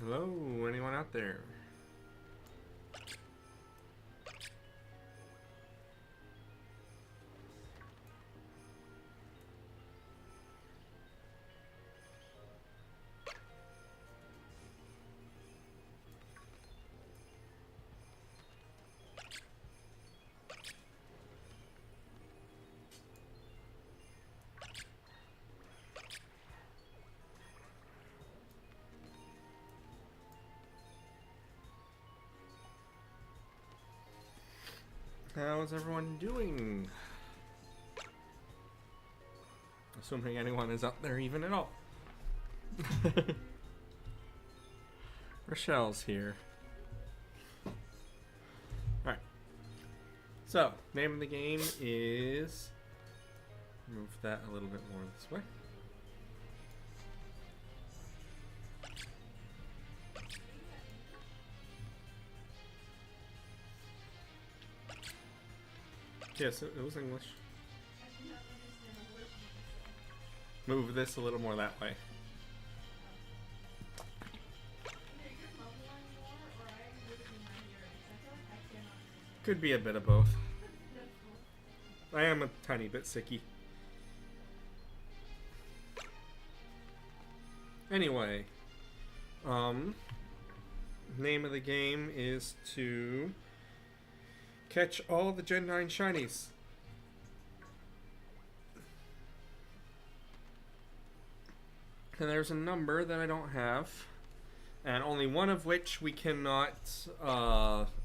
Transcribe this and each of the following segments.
Hello, anyone out there? How's everyone doing? Assuming anyone is out there even at all. Rochelle's here. Alright. So, name of the game is... Move that a little bit more this way. Yes, it was English. Move this a little more that way. Could be a bit of both. I am a tiny bit sicky. Anyway, name of the game is to catch all the Gen 9 shinies. And there's a number that I don't have, and only one of which we cannot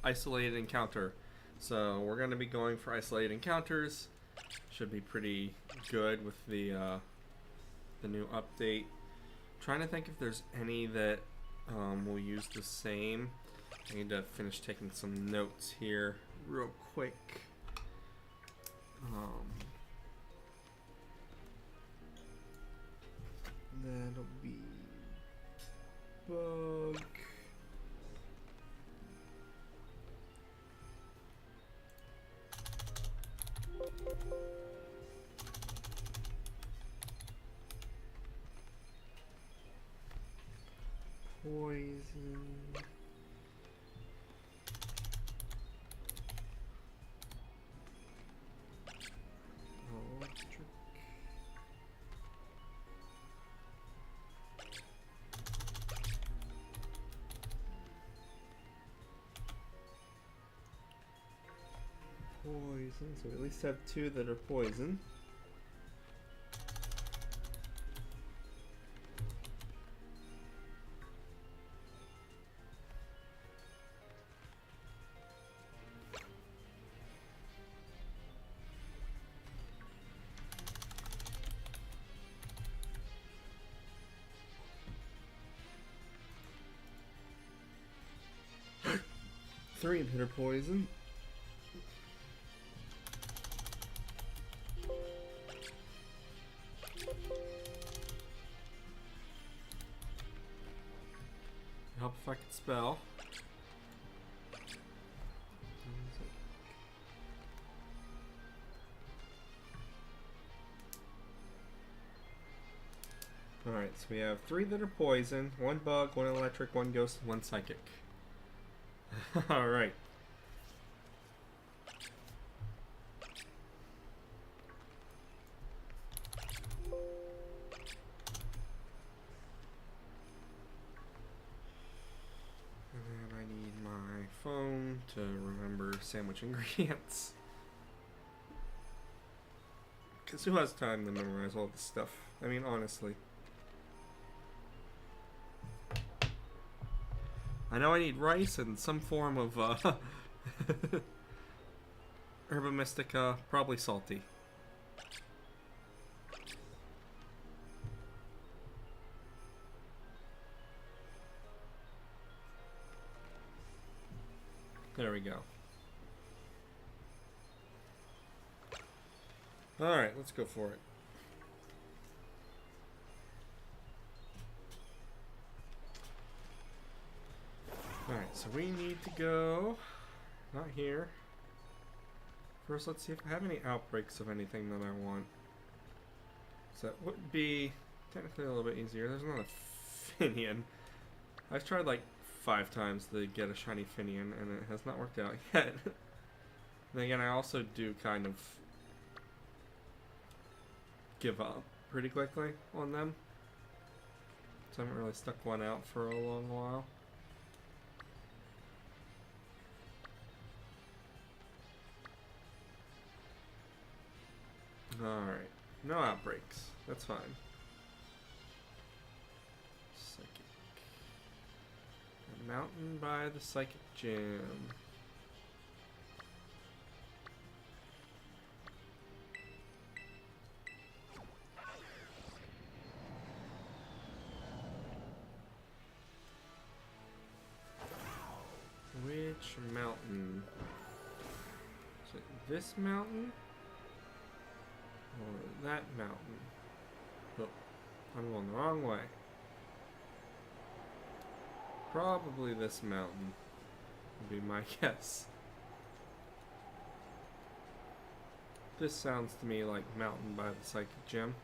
isolated encounter. So we're going to be going for isolated encounters. Should be pretty good with the new update. Trying to think if there's any that will use the same. I need to finish taking some notes here real quick. That'll be bug. Poison. Electric. Poison. So we at least have two that are poison. Three hitter poison. Help if I could spell. Alright, so we have three that are poison, one bug, one electric, one ghost, and one psychic. Alright. And then I need my phone to remember sandwich ingredients. Because who has time to memorize all this stuff? I mean, honestly. I know I need rice and some form of Herba Mystica, probably salty. There we go. Alright, let's go for it. Alright, so we need to go... Not here. First, let's see if I have any outbreaks of anything that I want. So that would be technically a little bit easier. There's not a Finian. I've tried like 5 times to get a shiny Finian, and it has not worked out yet. Then again, I also do kind of give up pretty quickly on them. So I haven't really stuck one out for a long while. Alright. No outbreaks. That's fine. Psychic. A mountain by the Psychic Gym. Which mountain? Is it this mountain? Or that mountain? Oh, I'm going the wrong way. Probably this mountain would be my guess. This sounds to me like mountain by the Psychic Gym.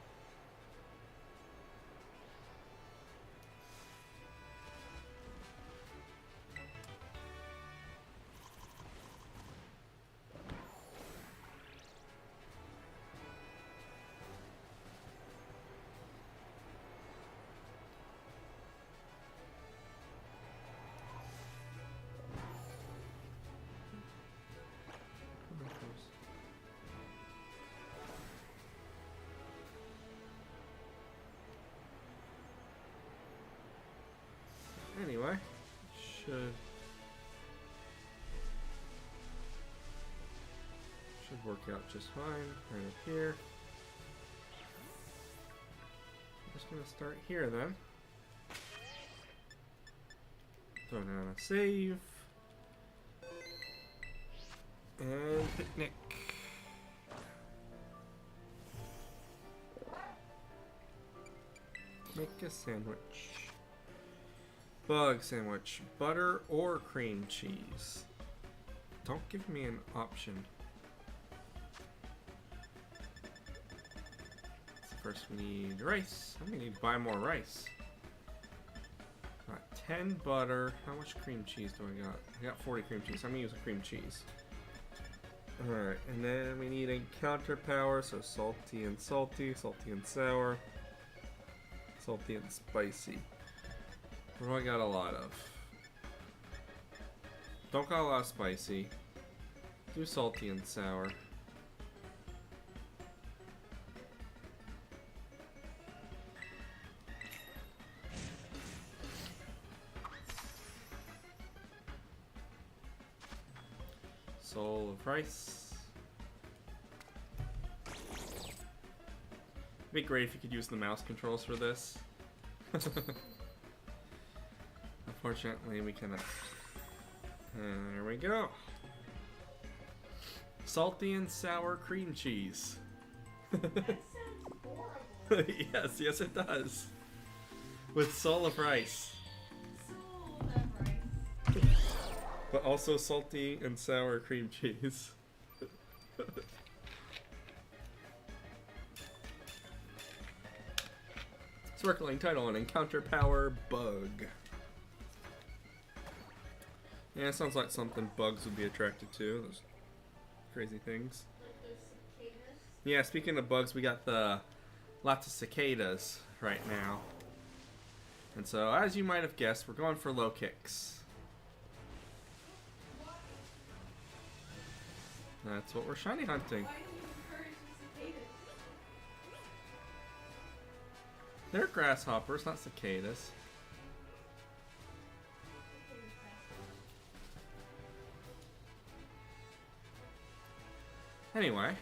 Anyway, should work out just fine. Right up here. I'm just gonna start here then. Throw down a save. And picnic. Make a sandwich. Bug sandwich. Butter or cream cheese? Don't give me an option. First we need rice. I'm gonna need to buy more rice. Got 10 butter. How much cream cheese do I got? I got 40 cream cheese. I'm gonna use a cream cheese. Alright, and then we need a counter power, so salty and salty, salty and sour, salty and spicy. What do I got a lot of? Don't got a lot of spicy. Do salty and sour. Soul of rice. It'd be great if you could use the mouse controls for this. Unfortunately, we cannot. And there we go. Salty and sour cream cheese. That sounds horrible. Yes, it does. With soul of rice. Soul of rice. But also salty and sour cream cheese. Circling title and encounter power bug. Yeah, it sounds like something bugs would be attracted to. Those crazy things. Like those cicadas. Yeah, speaking of bugs, we got the lots of cicadas right now. And so, as you might have guessed, we're going for low kicks. That's what we're shiny hunting. Why do you encourage the cicadas? They're grasshoppers, not cicadas. Anyway,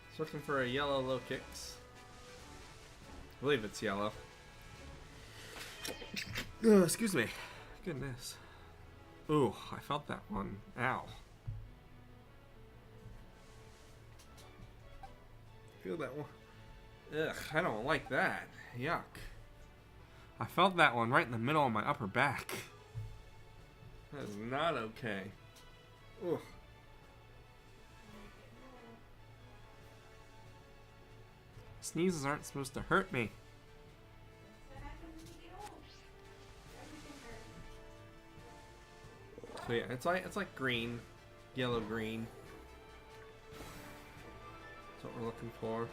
just looking for a yellow low kicks. I believe it's yellow. Excuse me. Goodness. Ooh, I felt that one. Ow. Feel that one. Ugh, I don't like that. Yuck. I felt that one right in the middle of my upper back. That is not okay. Ugh. Sneezes aren't supposed to hurt me. That happens when you get old. Everything So yeah, it's like green, yellow green. That's what we're looking for.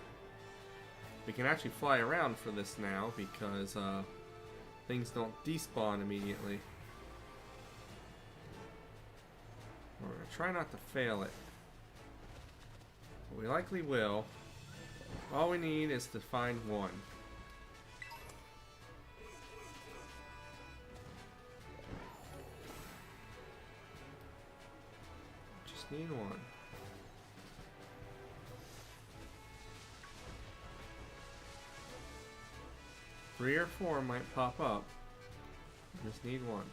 We can actually fly around for this now because things don't despawn immediately. We're gonna try not to fail it, but we likely will. All we need is to find one. Just need one. Three or four might pop up. Just need one.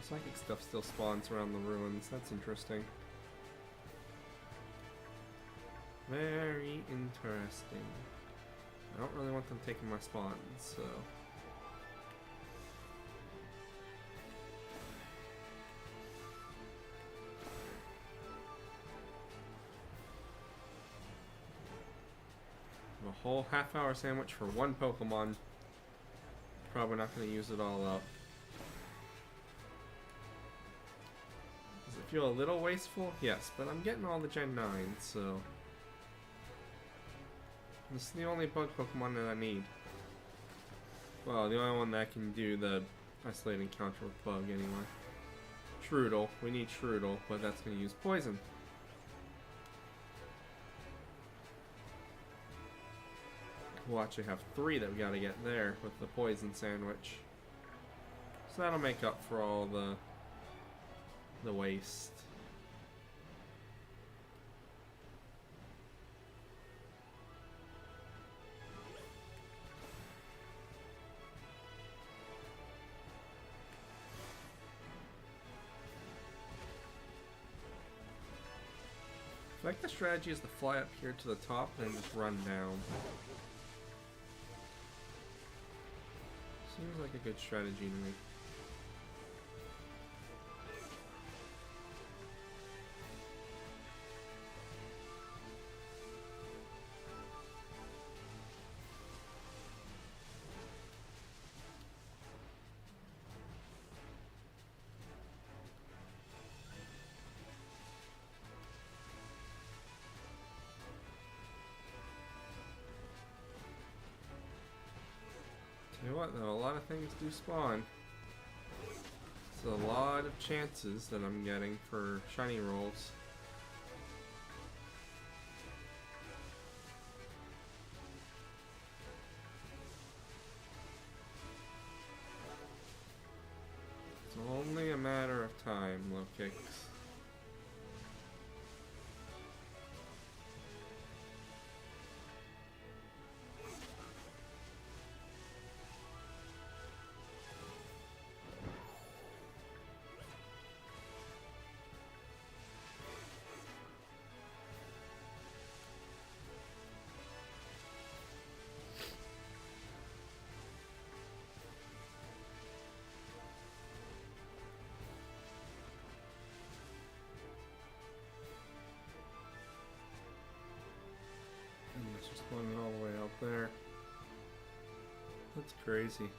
The psychic stuff still spawns around the ruins. That's interesting. Very interesting. I don't really want them taking my spawns, so... A whole half-hour sandwich for one Pokemon. Probably not going to use it all up. Does it feel a little wasteful? Yes, but I'm getting all the Gen 9, so... This is the only bug Pokemon that I need. Well, the only one that can do the isolated encounter with bug anyway. Shroodle. We need Shroodle, but that's going to use poison. We'll actually have 3 that we gotta get there with the poison sandwich. So that'll make up for all the waste. I feel like the strategy is to fly up here to the top and then just run down. Seems like a good strategy to me. You know what though, a lot of things do spawn. So a lot of chances that I'm getting for shiny rolls. It's only a matter of time, low kicks. It's just one all the way out there. That's crazy.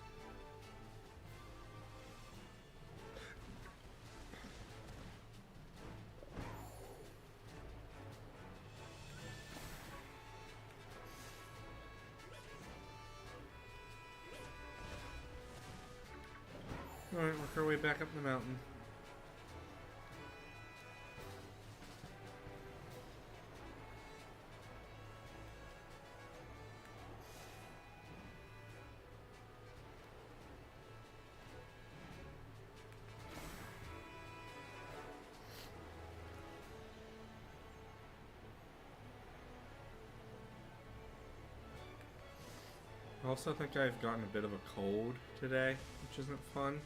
Alright, work our way back up the mountain. I also think I've gotten a bit of a cold today, which isn't fun.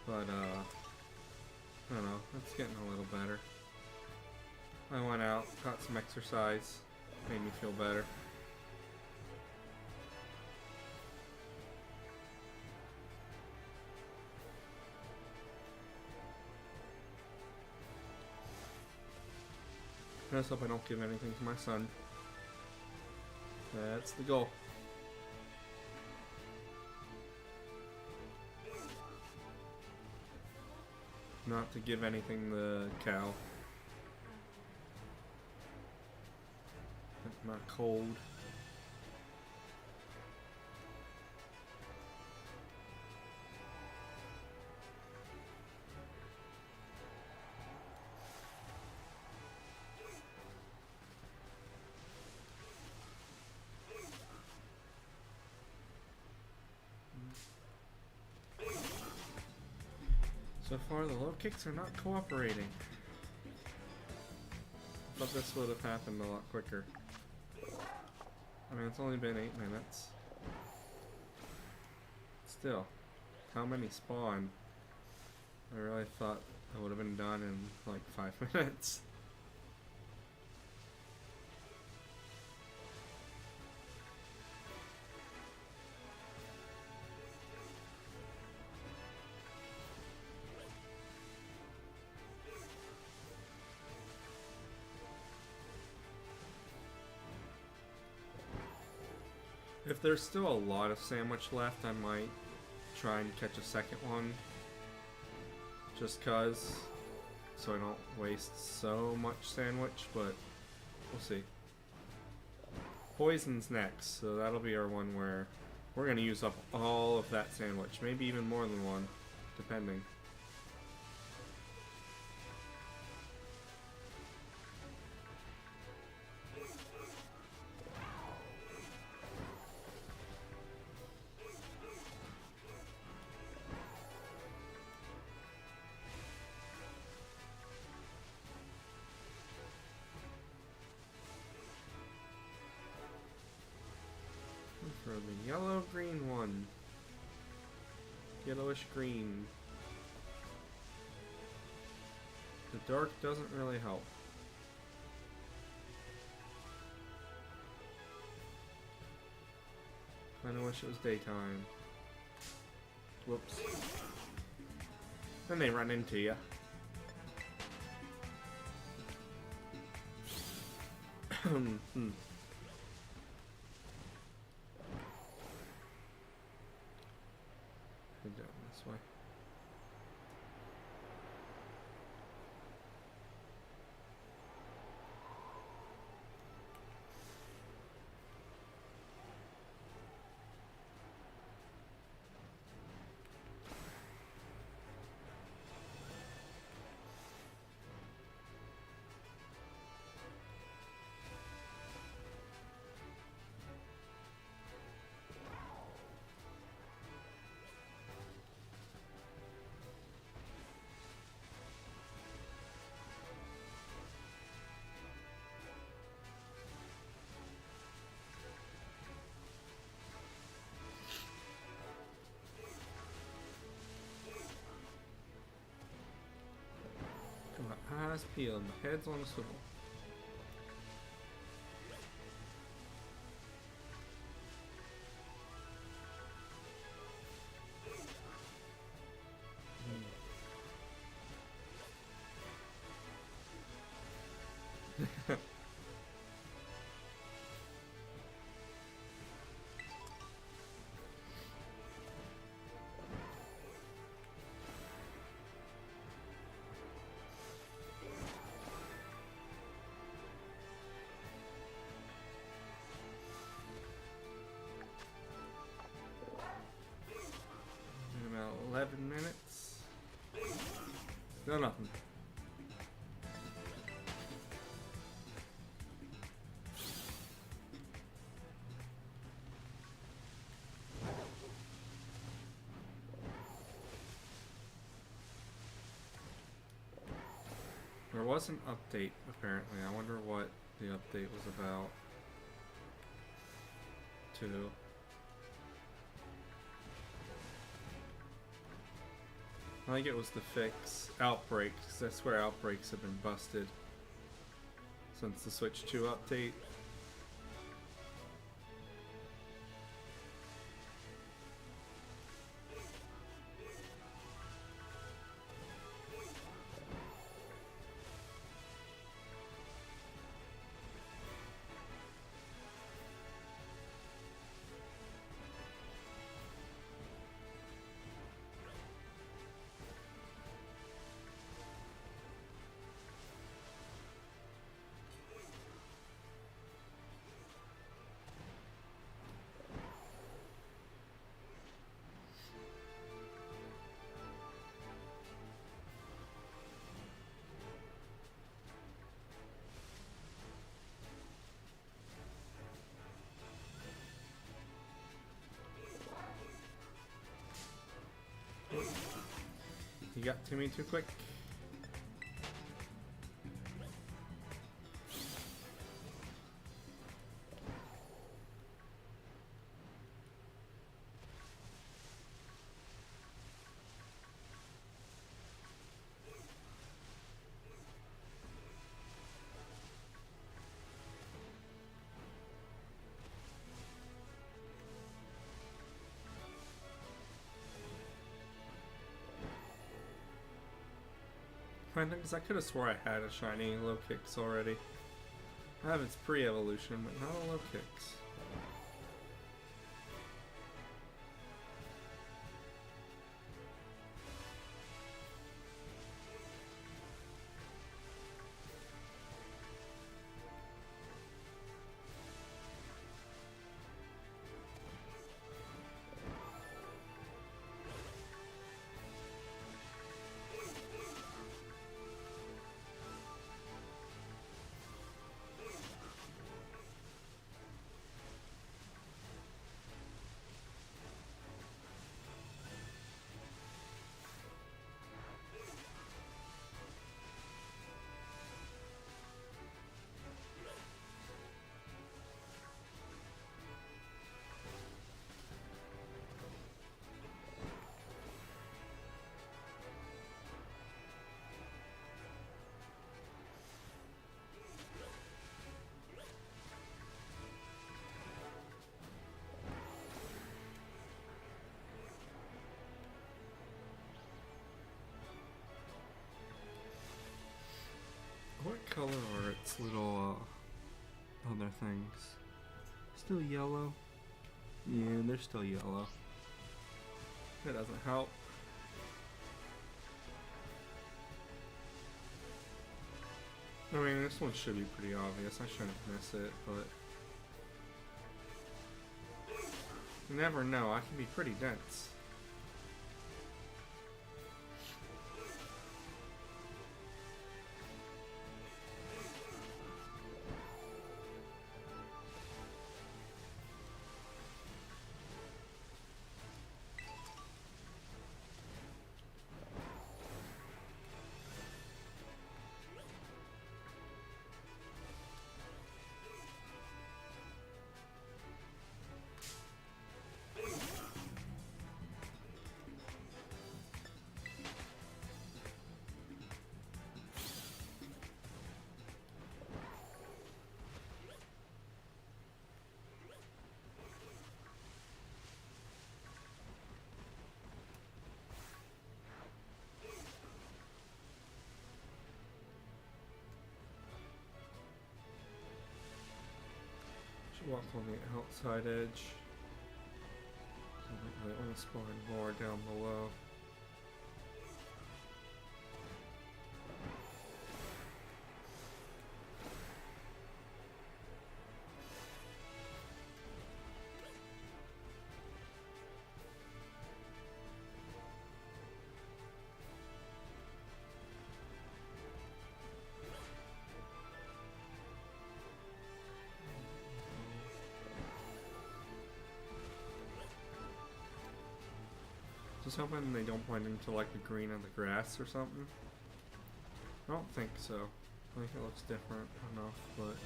But, It's getting a little better. I went out, got some exercise, made me feel better. I just hope I don't give anything to my son. That's the goal. Not to give anything the cow. Not cold. So far, the low kicks are not cooperating. But this would have happened a lot quicker. I mean, it's only been 8 minutes. Still, how many spawn? I really thought I would have been done in like 5 minutes. If there's still a lot of sandwich left, I might try and catch a second one. Just cause, so I don't waste so much sandwich, but we'll see. Poison's next, so that'll be our one where we're gonna use up all of that sandwich, maybe even more than one, depending. For the yellow-green one. Yellowish green. The dark doesn't really help. Kinda wish it was daytime. Whoops. Then they run into you. Down this way. Eyes peeled, my head's on a swivel. In about 11 minutes. Still nothing. There was an update, apparently. I wonder what the update was about. I think it was to fix outbreaks, 'cause I swear outbreaks have been busted since the Switch 2 update. You got to me too quick. Because I could have swore I had a shiny low kicks already. I have its pre-evolution, but not a low kicks. What color are its little other things? Still yellow? Yeah, they're still yellow. That doesn't help. I mean, this one should be pretty obvious. I shouldn't miss it, but you never know. I can be pretty dense. Walk on the outside edge. I want to spawn more down below. Just hoping they don't point into like the green of the grass or something. I don't think so. I think it looks different enough, but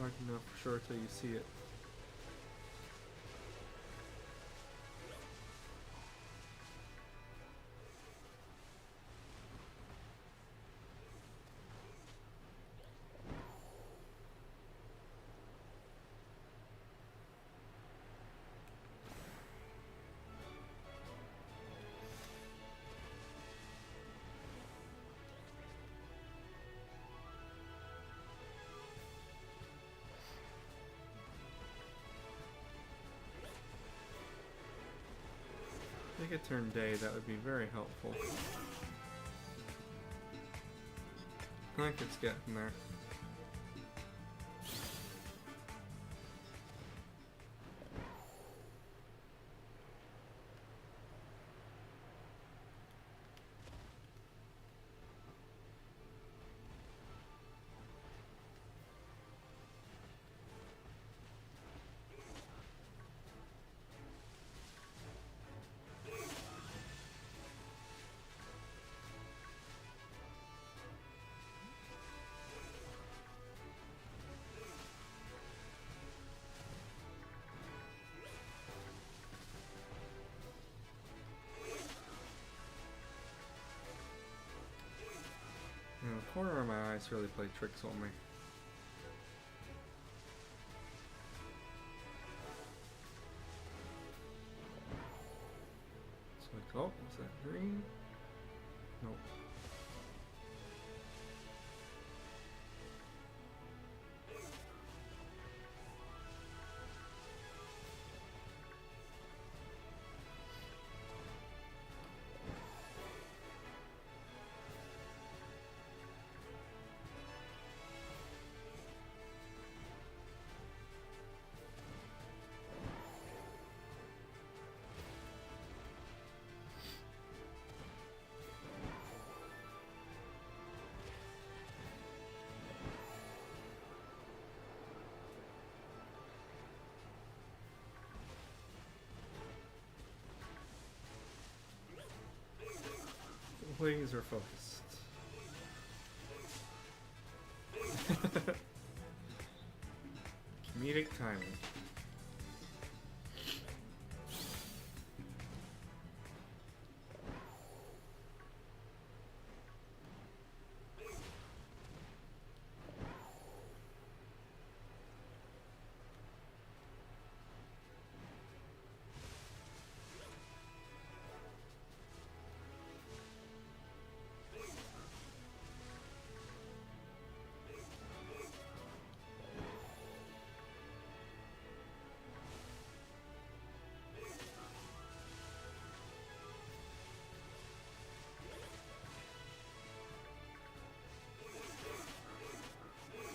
hard to know for sure till you see it. If I could turn day, that would be very helpful. I think it's getting there. You know, the corner of my eyes really play tricks on me. It's like, oh, is that green? Nope. Laser focused. Comedic timing.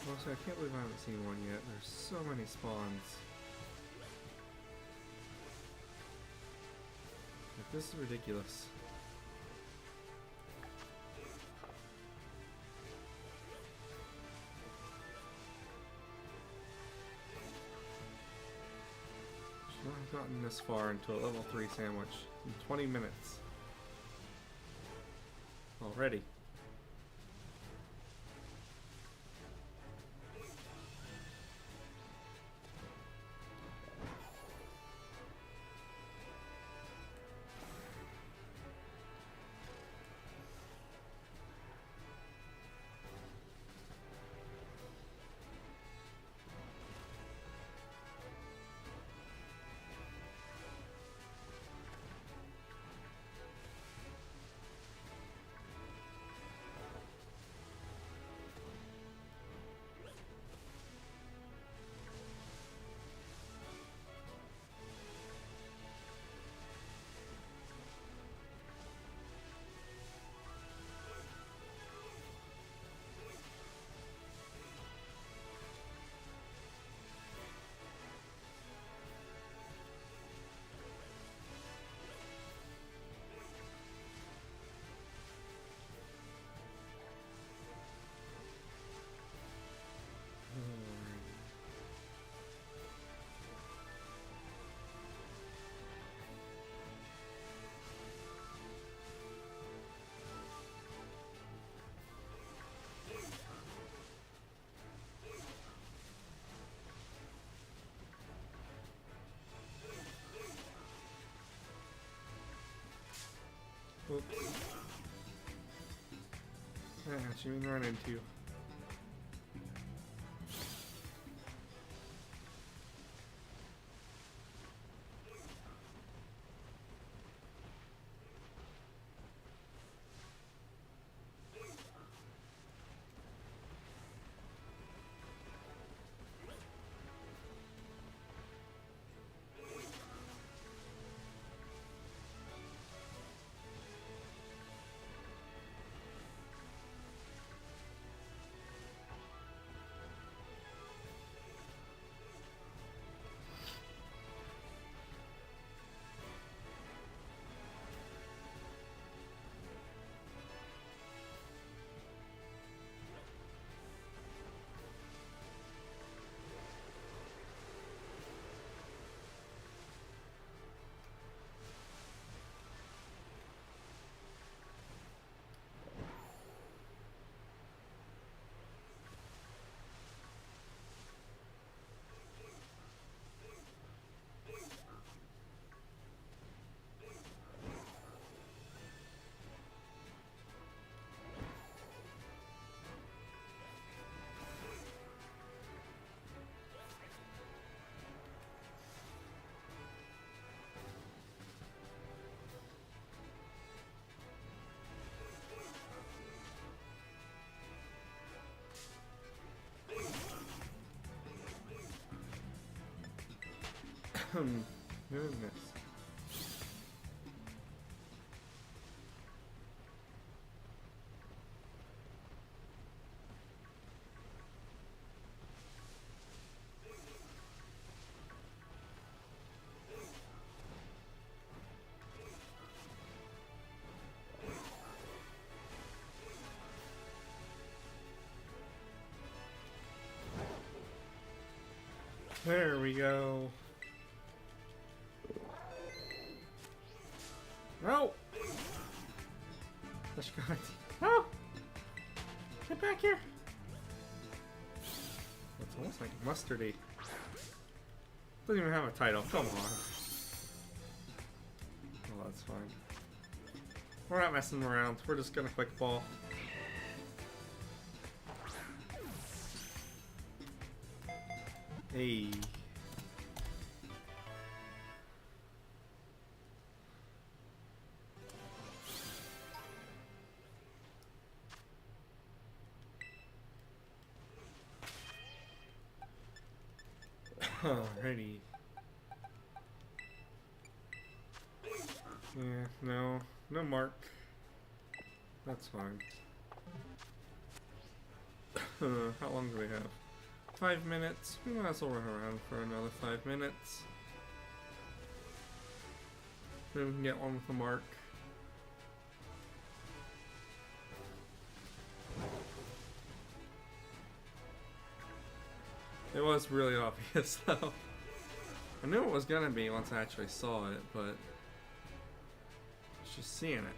Also, I can't believe I haven't seen one yet. There's so many spawns. Like, this is ridiculous. Should not have gotten this far into a level 3 sandwich in 20 minutes. Already. What you mean run into? Goodness. There we go. No! Let's go. No! Get back here! It's almost like mustardy. Doesn't even have a title. Come on. Oh, that's fine. We're not messing around. We're just gonna quick ball. Hey. Alrighty. Yeah, no mark. That's fine. How long do we have? 5 minutes. We might as well run around for another 5 minutes. Then we can get one with a mark. It was really obvious though. I knew it was gonna be once I actually saw it, but just seeing it.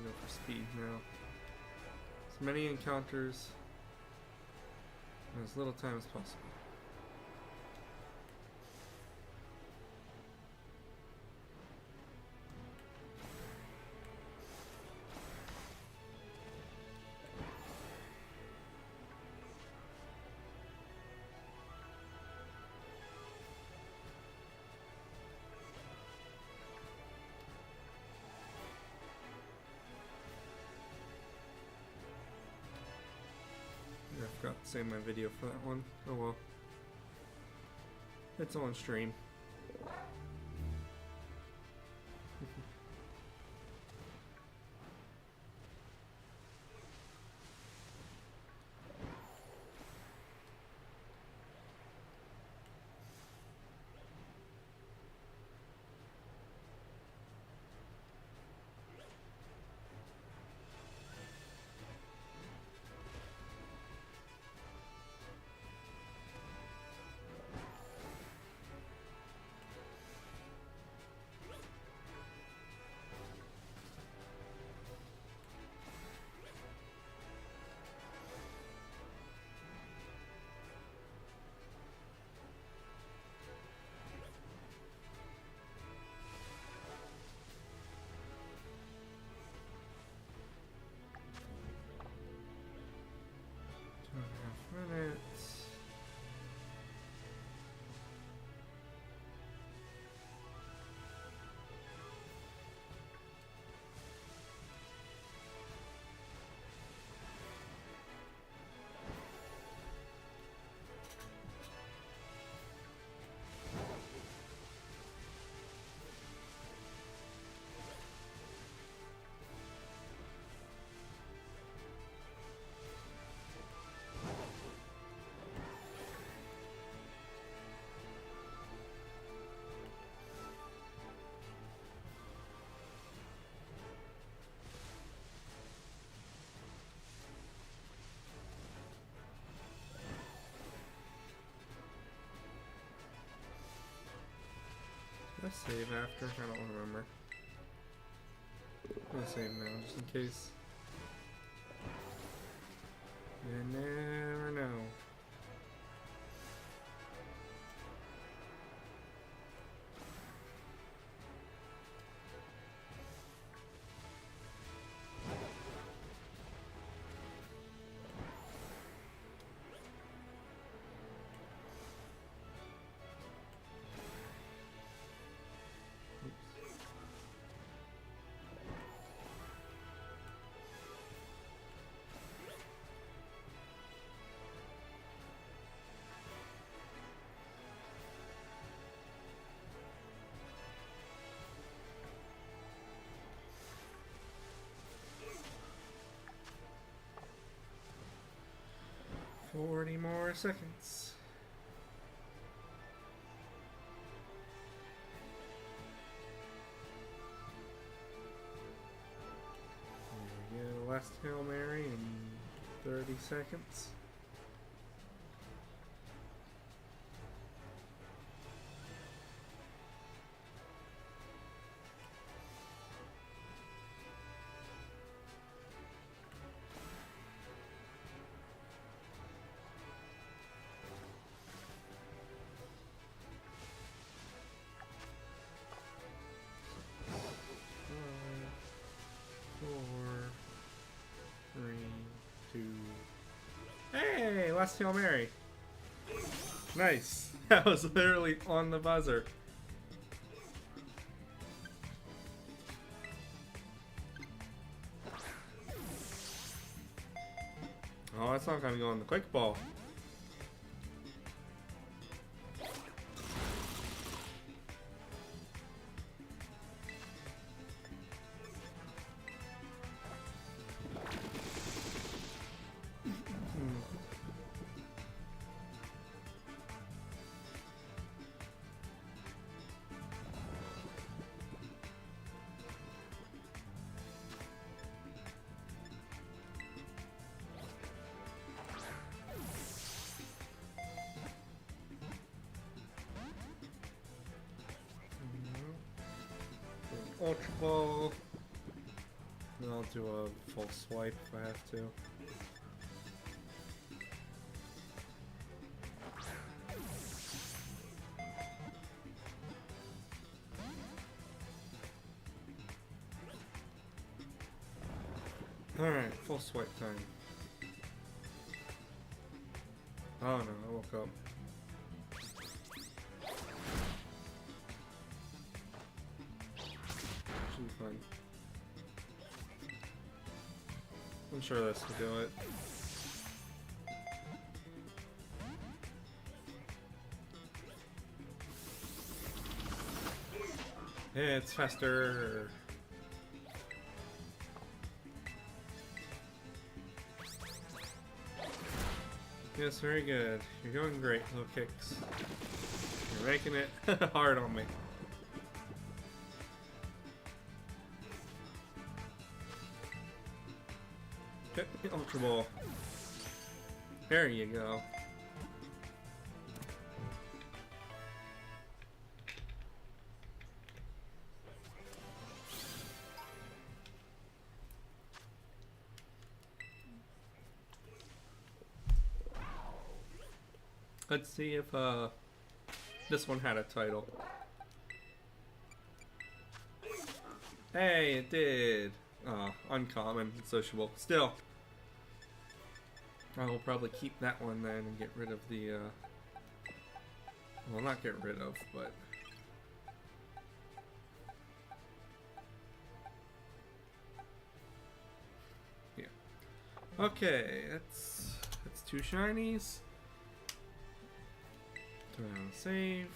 Go for speed now. As many encounters in as little time as possible. forgot to save my video for that one. Oh well. It's on stream. Minutes. Did I save after? I don't remember. I'm gonna save now just in case. You never know. Oops. 40 more seconds. There we go. Last Hail Mary in 30 seconds. Hey, last Hail Mary. Nice. That was literally on the buzzer. Oh, that's not gonna go on the quick ball. Ultra Ball. Then I'll do a full swipe if I have to. Alright, full swipe time. Oh no, I woke up. Should be fine. I'm sure this will do it. It's faster. Yes, very good. You're doing great, low kicks. You're making it hard on me. Get the Ultra Ball. There you go. Let's see if this one had a title. Hey, it did. Uncommon, sociable. Still, I will probably keep that one then and get rid of the. Well, not get rid of, but. Yeah. Okay, that's two shinies. Save.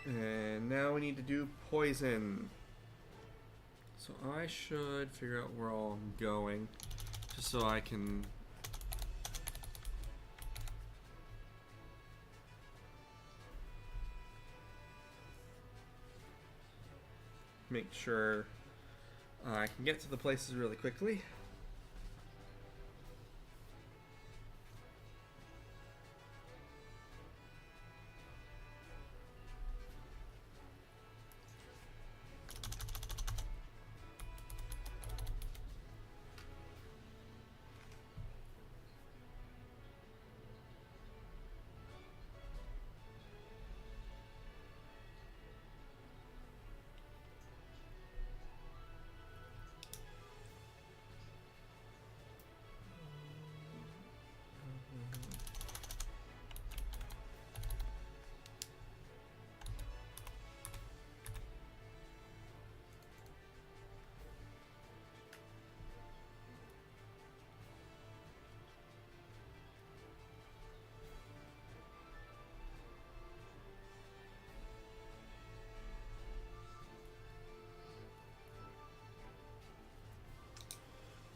And now we need to do poison. So I should figure out where all I'm going, just so I can make sure I can get to the places really quickly.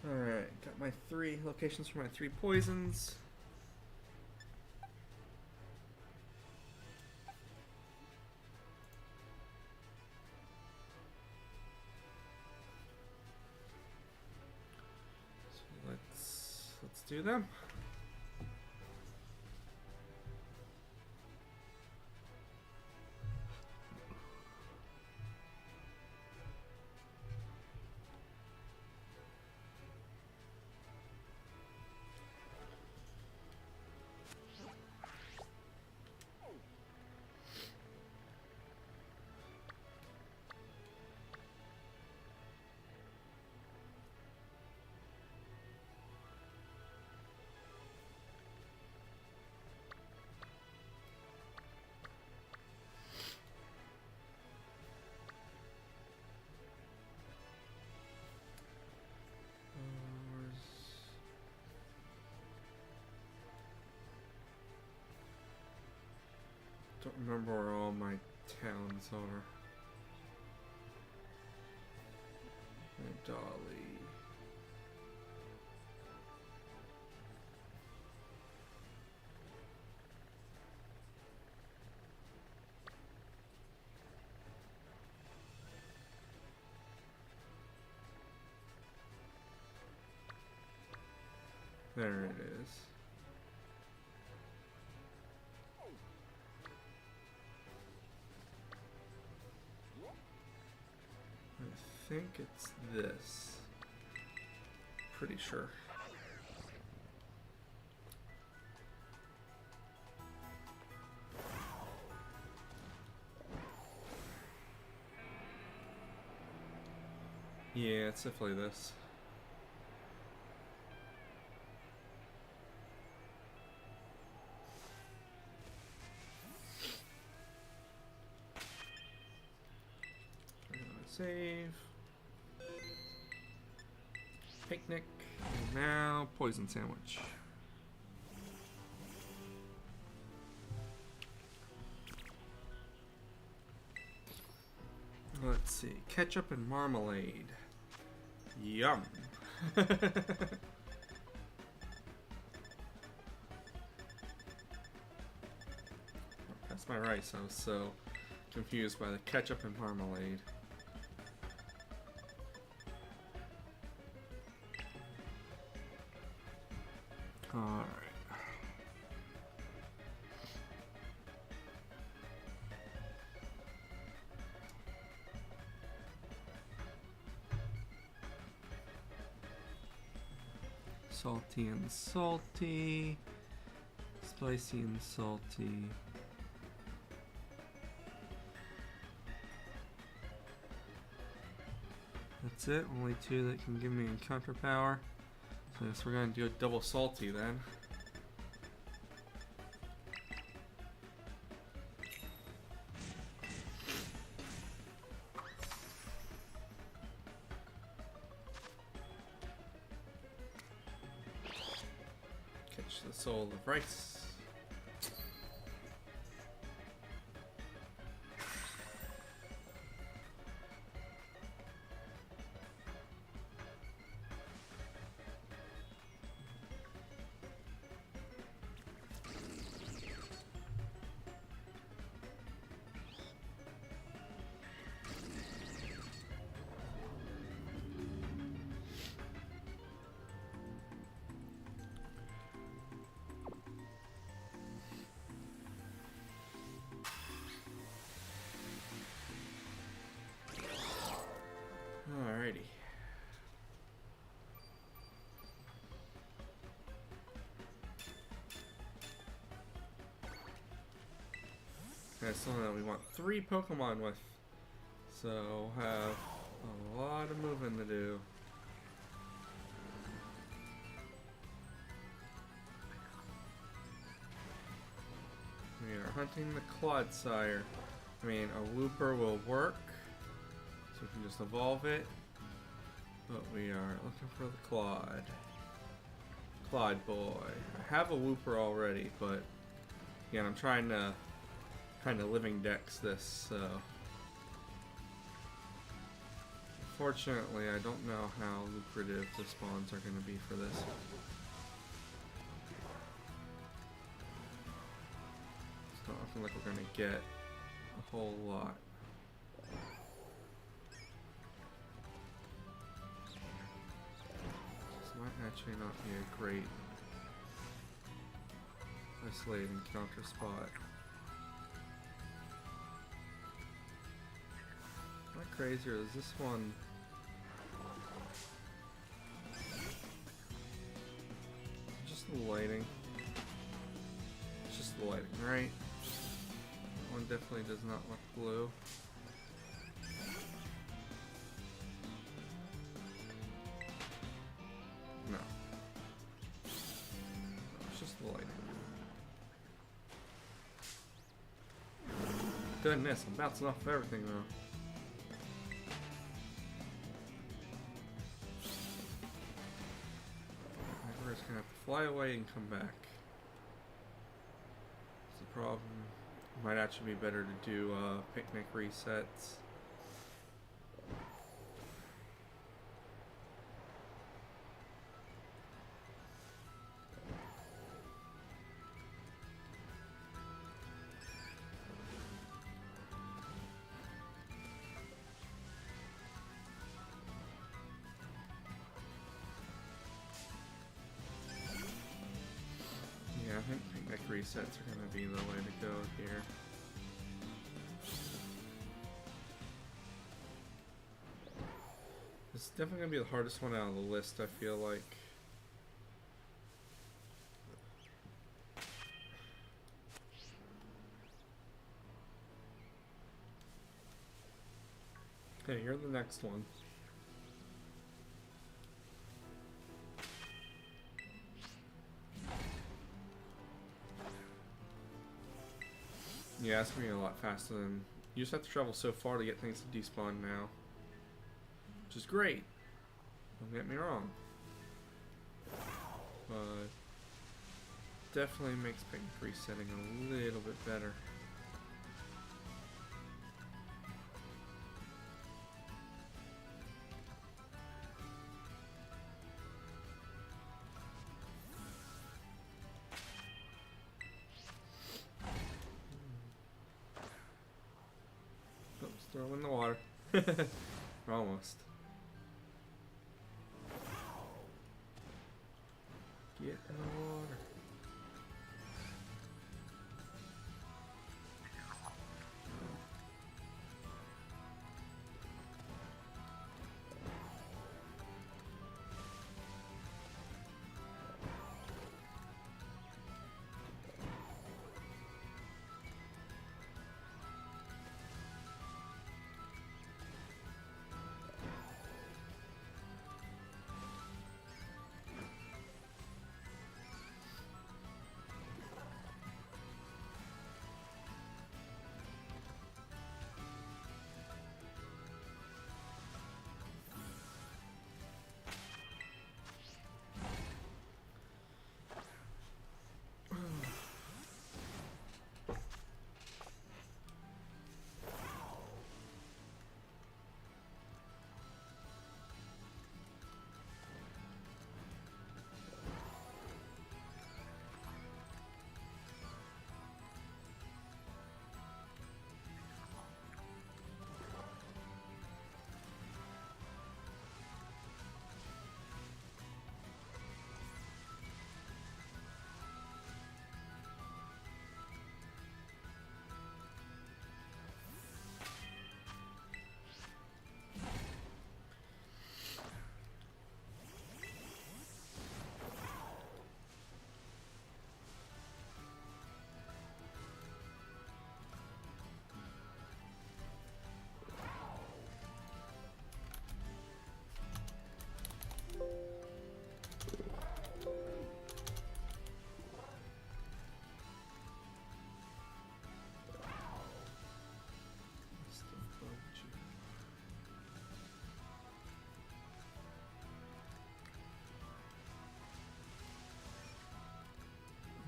Alright, got my 3 locations for my 3 poisons. So let's do them. Don't remember where all my towns are. Dolly. There it is. I think it's this. Pretty sure. Yeah, it's definitely this. Save. Picnic. And now poison sandwich. Let's see. Ketchup and marmalade. Yum. That's my rice. I was so confused by the ketchup and marmalade. Alright. Salty and salty. Spicy and salty. That's it. Only two that can give me encounter power. So I guess we're gonna do a double salty then. Catch the soul of rice. Alrighty. That's something that we want 3 Pokemon with. So we'll have a lot of moving to do. We are hunting the Clodsire. I mean, a Wooper will work. So we can just evolve it. But we are looking for the Claude. Claude boy. I have a Wooper already, but again, I'm trying to kind of living dex this, so. Fortunately, I don't know how lucrative the spawns are going to be for this. It's not looking like we're going to get a whole lot. Might actually not be a great isolated encounter spot. Am I crazy, or is this one just the lighting? It's just the lighting, right? That one definitely does not look blue. No. It's just the lighting. Goodness, I'm bouncing off of everything though. We're just gonna have to fly away and come back. That's the problem. It might actually be better to do picnic resets. I think picnic resets are going to be the way to go here. This is definitely going to be the hardest one out of the list, I feel like. Okay, you're the next one. Yeah, it's gonna be a lot faster than... You just have to travel so far to get things to despawn now. Which is great. Don't get me wrong. But... definitely makes picnic resetting a little bit better. throw him in the water. Almost. Get in the water.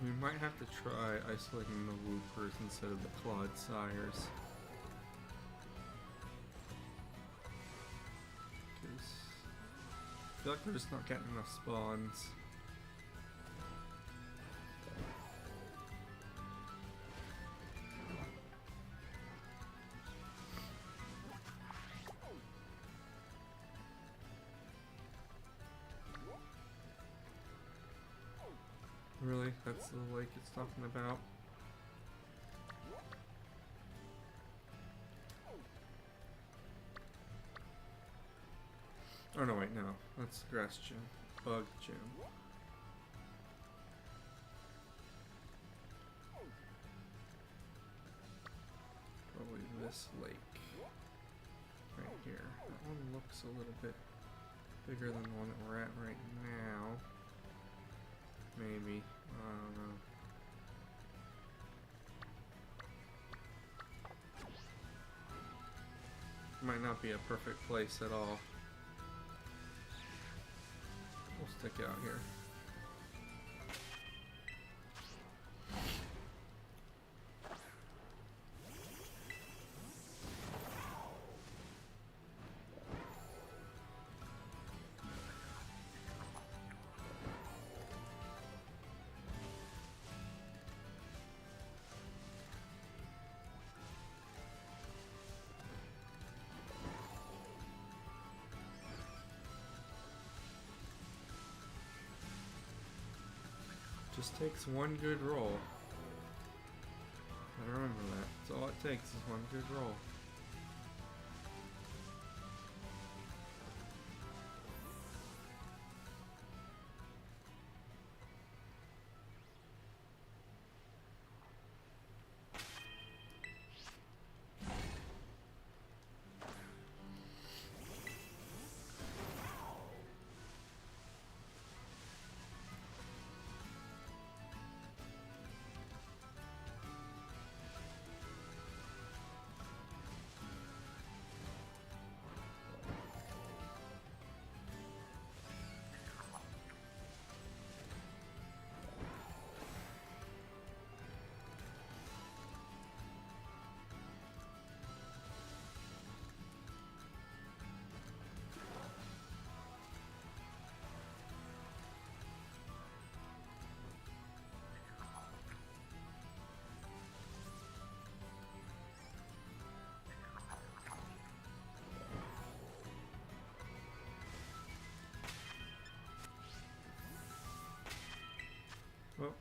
We might have to try isolating the Woopers instead of the Clawed Sires. Because I feel like we're just not getting enough spawns. Really? That's the lake it's talking about? Oh no, wait, no. That's the grass gym. Bug gym. Probably this lake. Right here. That one looks a little bit bigger than the one that we're at right now. Maybe. I don't know. Might not be a perfect place at all. We'll stick out here. Just takes one good roll. I remember that. That's all it takes is one good roll.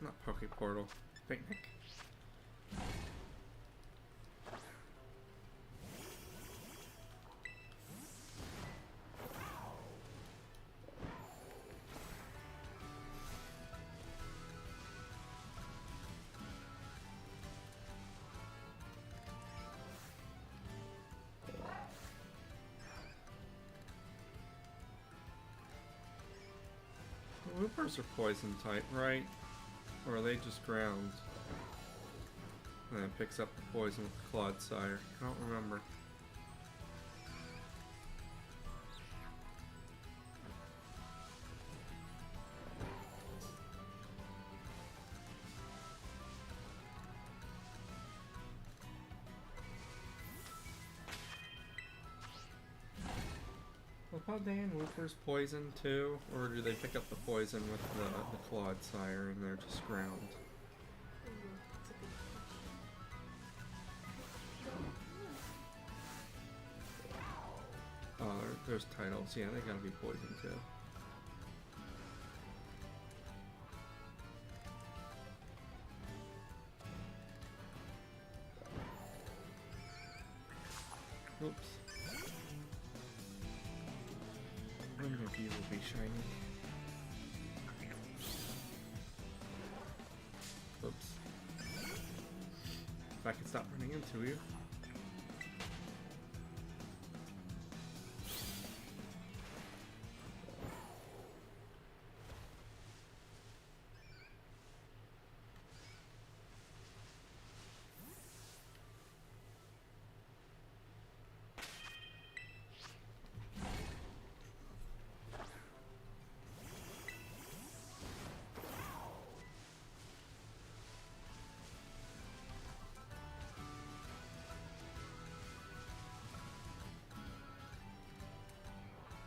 not Poke Portal. Picnic. Loopers are poison type, right? Or are they just ground? And it picks up the poison with Clodsire. I don't remember. Well, Dan, Loopers poison too? Or do they pick up the poison with the Clodsire and they're just ground? Ooh, that's a good question. Oh, there's titles. Yeah, they gotta be poison too. Oops. One of you will be shiny. Oops. If I could stop running into you.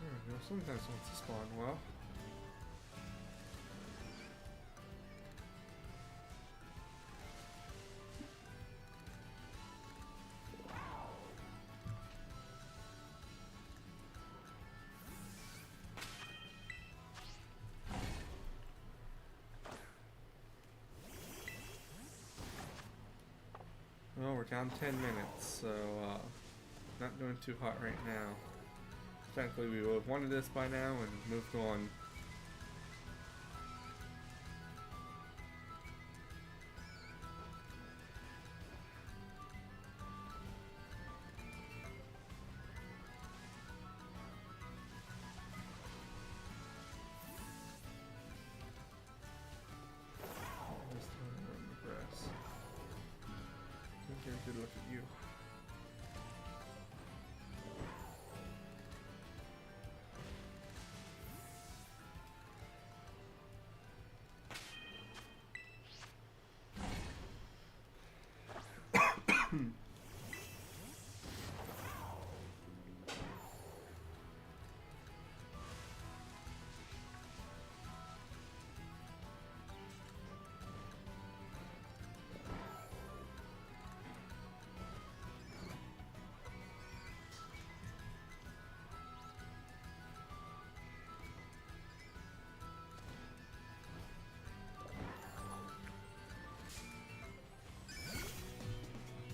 There we go. Sometimes wants to spawn well. Well, we're down 10 minutes, so not doing too hot right now. Technically, we would have wanted this by now and moved on. This time we're on the grass. Take a good look at you.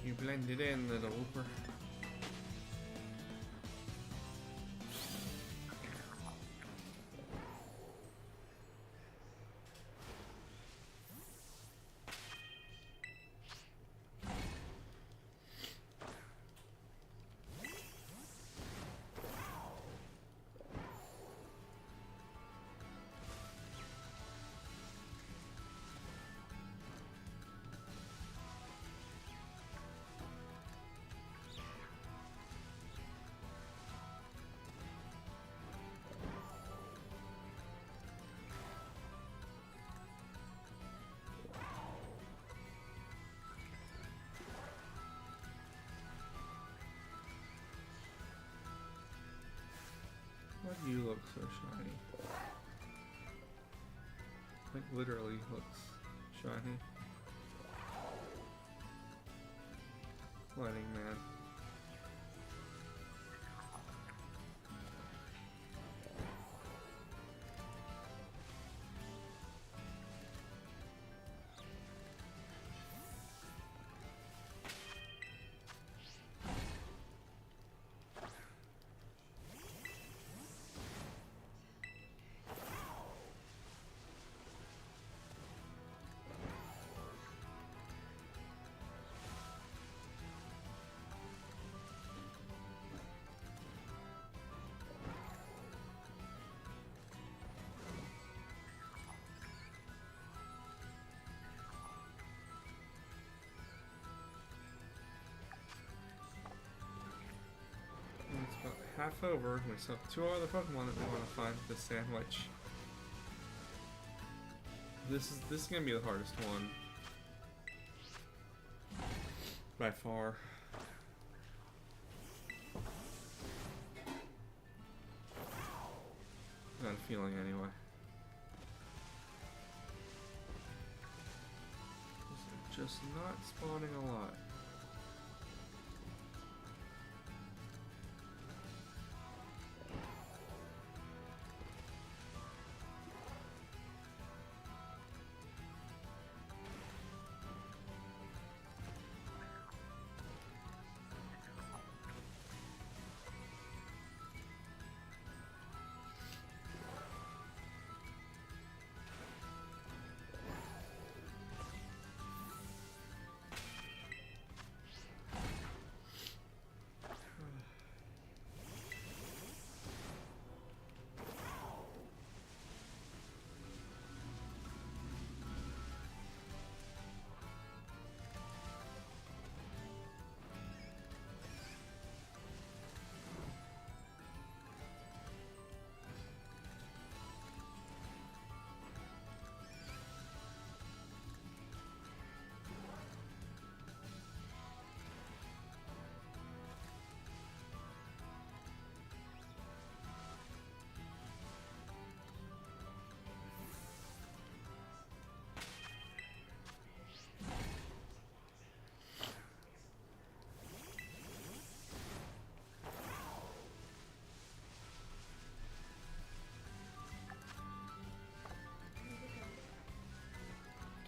You blended in, little Whooper. Why do you look so shiny? Like literally looks shiny. Lightning Man. half over. We still have 2 other Pokemon that we want to find with this sandwich. This is gonna be the hardest one. By far. Got a feeling anyway. These are just not spawning a lot.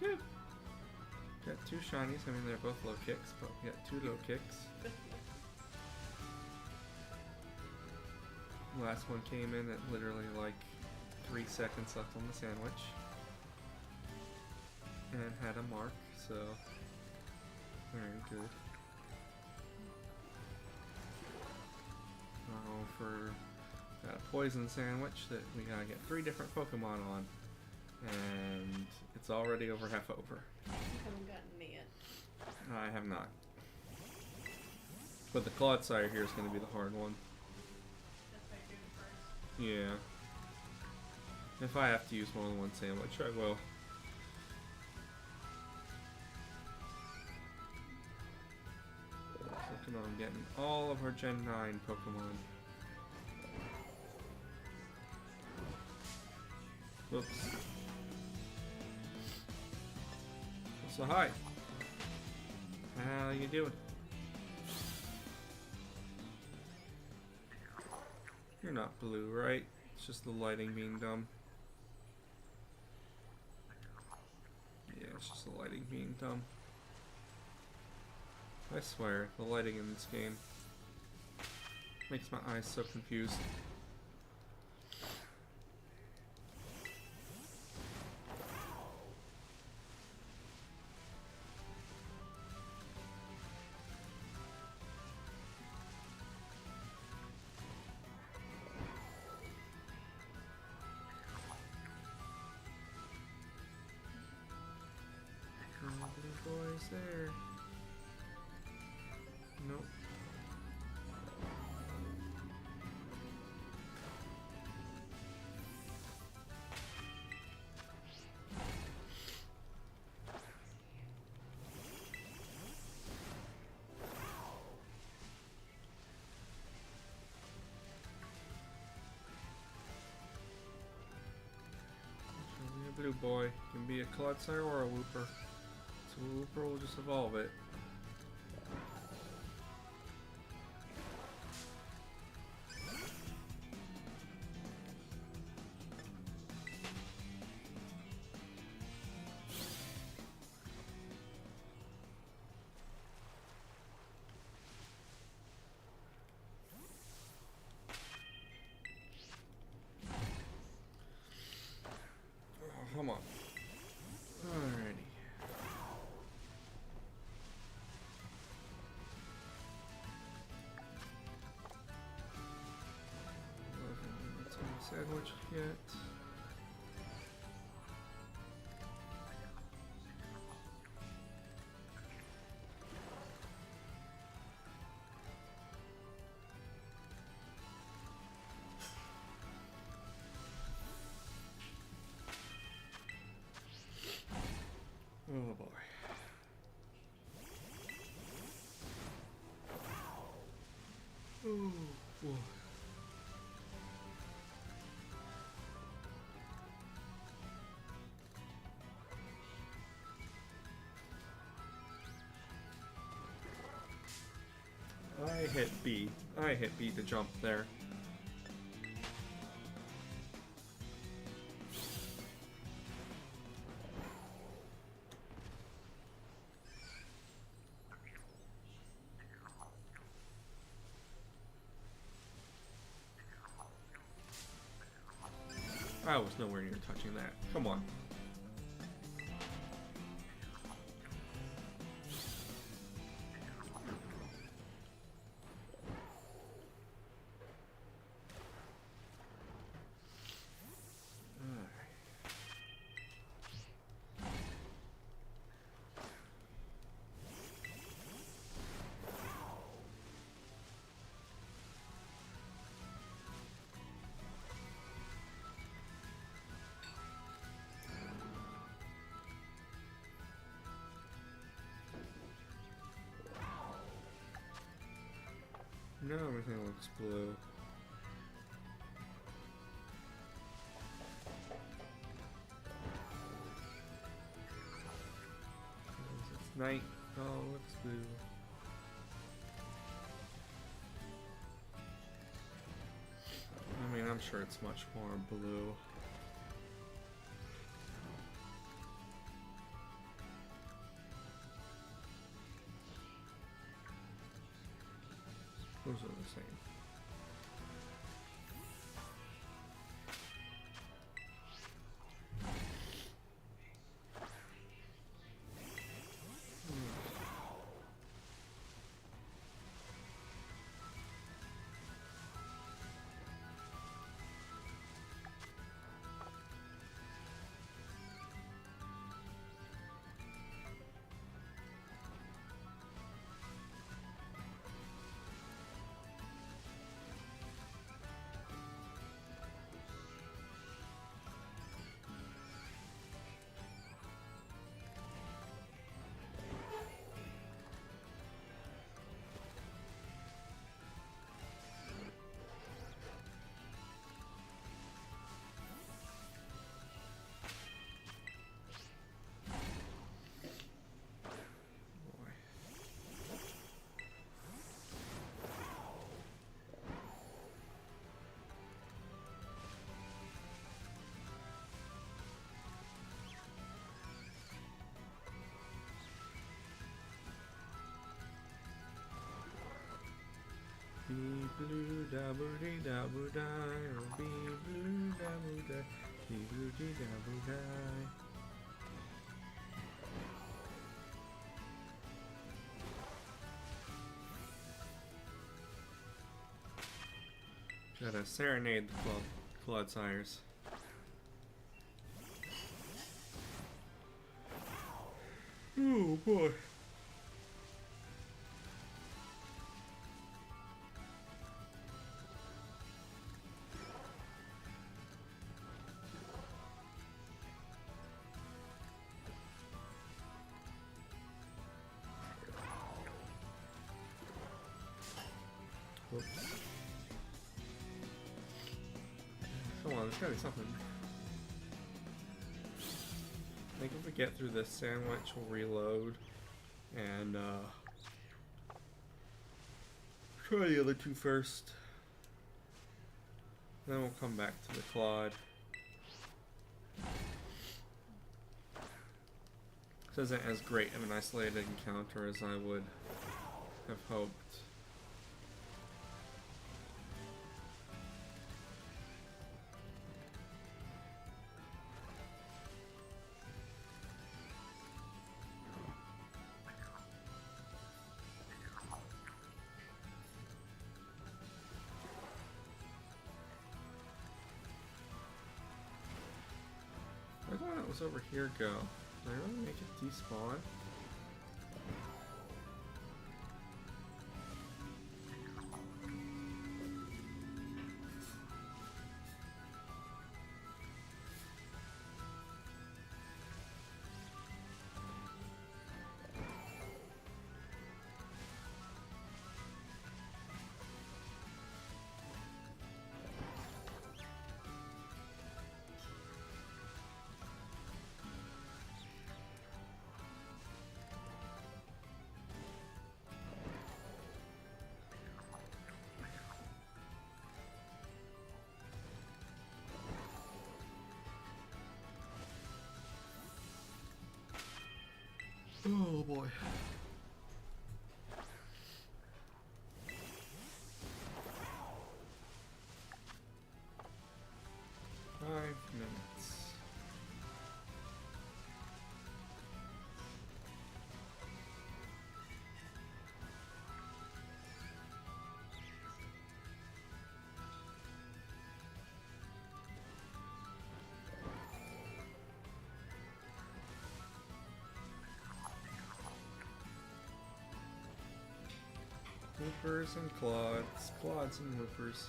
Good. Got 2 shinies. I mean, they're both low kicks, but we got 2 low kicks. Last one came in at literally like 3 seconds left on the sandwich. And had a mark, so very good. Now for got a poison sandwich that we gotta get 3 different Pokemon on. And it's already over half over. I haven't gotten any yet. I have not. But the Clodsire here is going to be the hard one. That's what I do first. Yeah. If I have to use more than one sandwich, I will. Working on getting all of our Gen 9 Pokemon. Whoops. So hi. How you doing? You're not blue, right? It's just the lighting being dumb. Yeah, it's just the lighting being dumb. I swear, the lighting in this game makes my eyes so confused. Boys there. Nope. Be a blue boy. Can be a Clodsire or a Wooper. So Wooper will just evolve it. Oh, come on. Alrighty. That's on the sandwich yet. Oh, boy. I hit B. I hit B to jump there. I was nowhere near touching that. Come on. Now everything looks blue. It's night. Oh, it looks blue. I mean, I'm sure it's much more blue. Those are the same. Be blue da boo dee da boo die, oh be blue da boo die, be blue dee da boo die. Gotta serenade the Clodsires. Oh boy. Whoops. Come on, there's gotta be something. I think if we get through this sandwich, we'll reload and try the other two first. Then we'll come back to the Claude. This isn't as great of an isolated encounter as I would have hoped. Where'd the one that was over here go? Did I really make it despawn? boy. Five minutes. Hoopers and clods, clods and hoopers.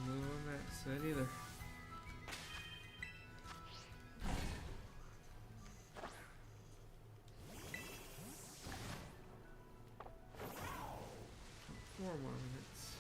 No one that said either. Four more minutes.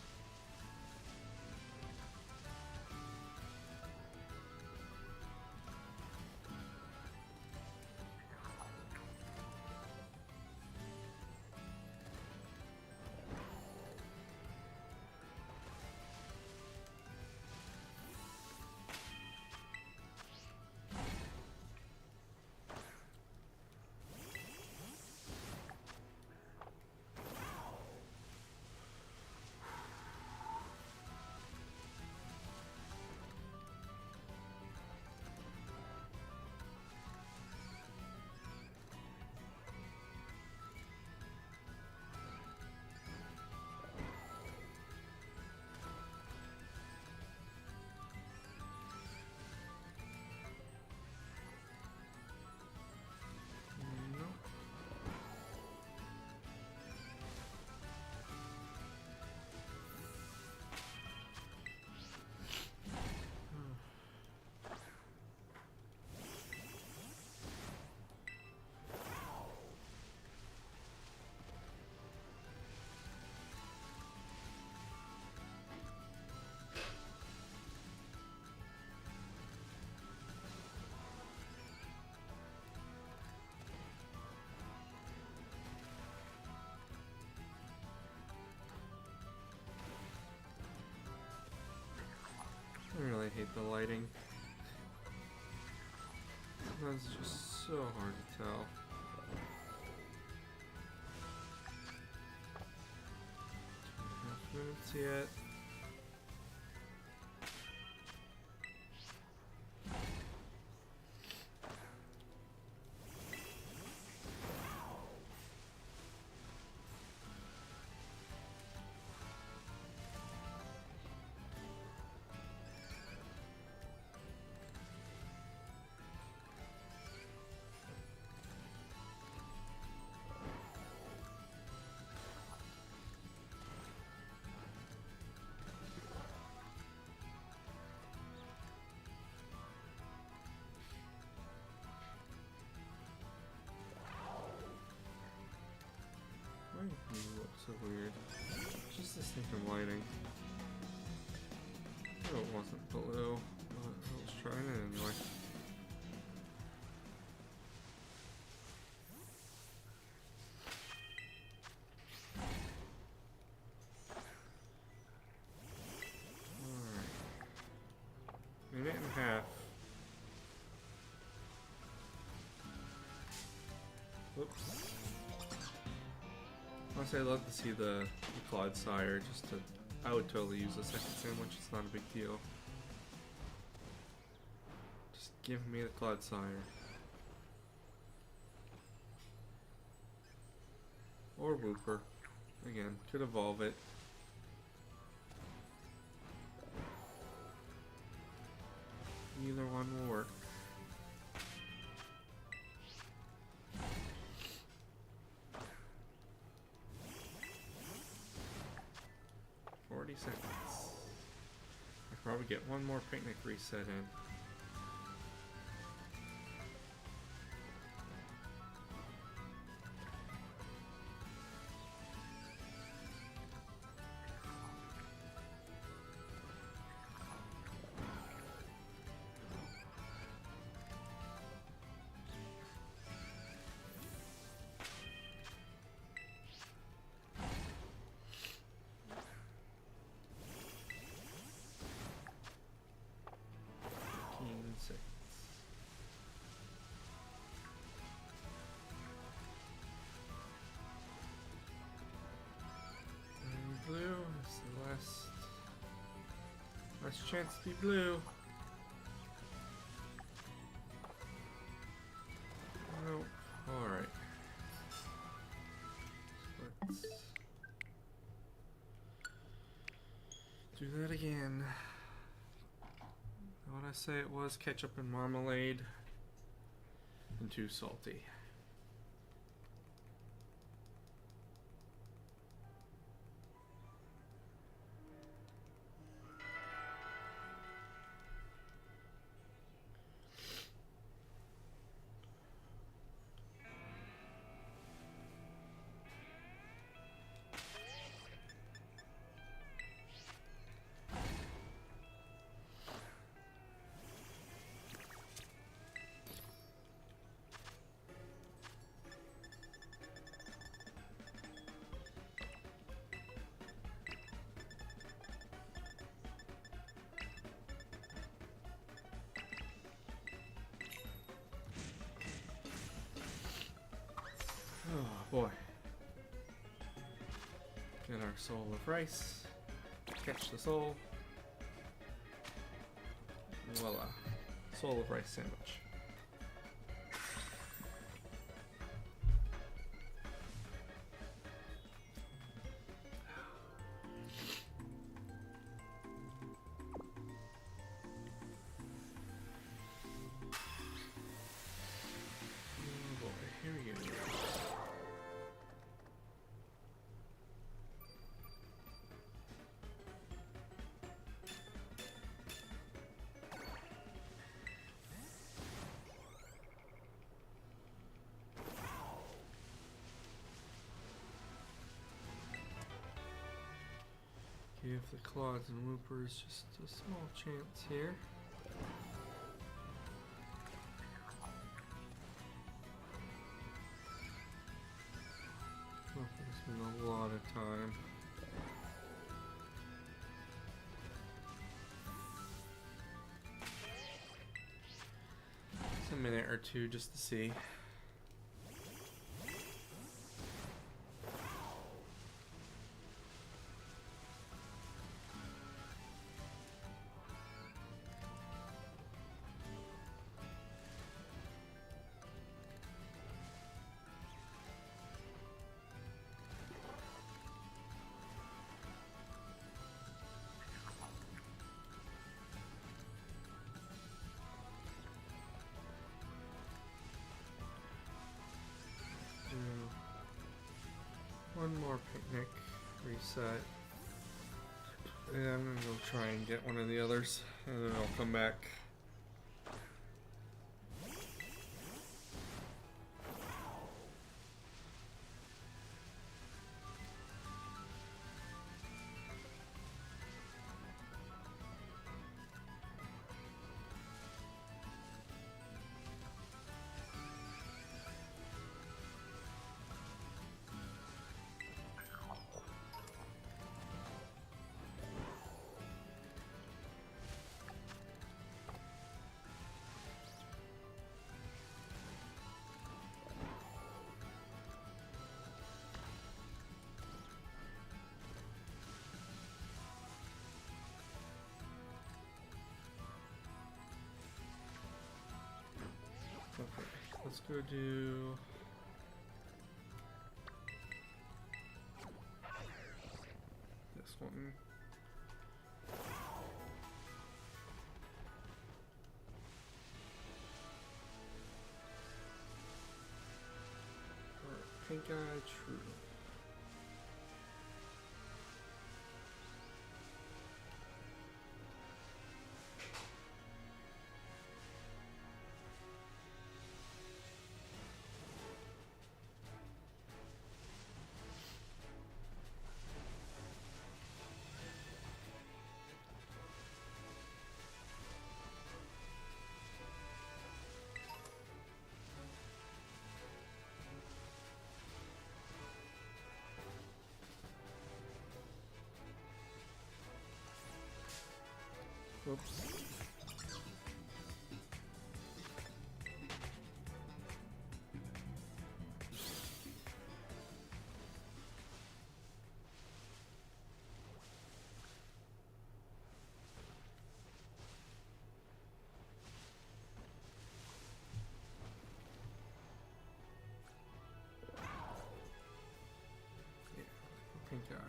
I really hate the lighting. That's just so hard to tell. Half minutes yet. Why do you look so weird? Just this thing from lighting. Oh, it wasn't blue, but I was trying it anyway. Alright. Minute and a half. Whoops. Honestly, I'd love to see the Clodsire, just to... I would totally use a second sandwich, it's not a big deal. Just give me the Clodsire. Or Wooper. Again, could evolve it. Either one will work. 40 seconds. I probably get one more picnic reset in. Blue is the last chance to be blue. Nope. Alright. Let's do that again. What I say it was, ketchup and marmalade and too salty. Oh boy. Get our soul of rice. Catch the soul. Voila. Soul of rice sandwich. Oh boy, here we go. Give the Claws and Loopers just a small chance here. Oh, it's been a lot of time. Just a minute or two just to see. One more picnic reset. And I'm gonna go try and get one of the others, and then I'll come back. Okay, let's go do this one. Pink Eye True. Oops. Yeah, pink eyes.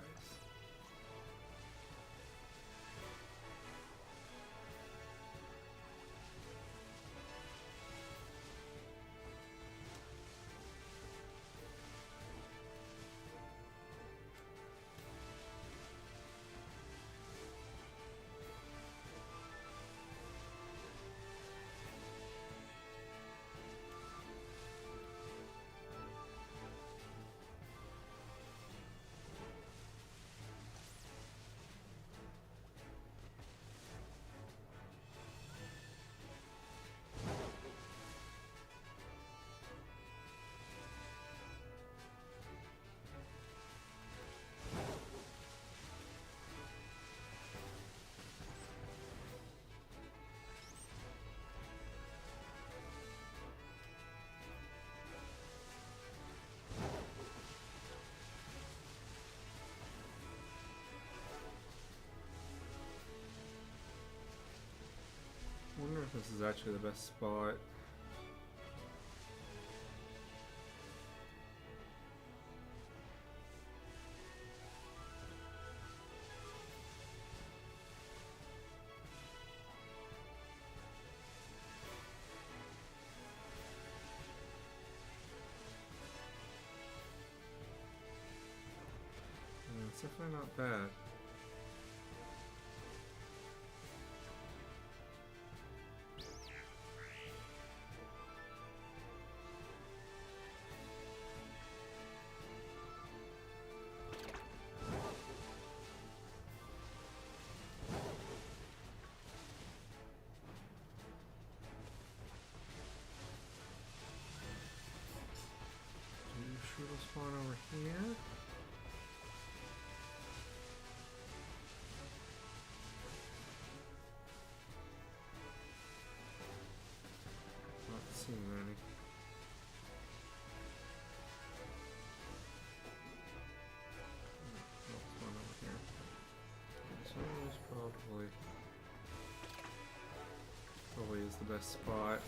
I wonder if this is actually the best spot. It's definitely not bad. Shoot will spawn over here. Not seeing any. Spawn over here. This one is probably is the best spot.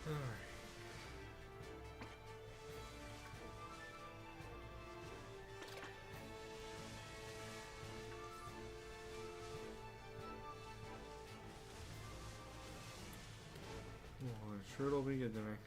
Alright. Well, I'm sure it'll be good tonight.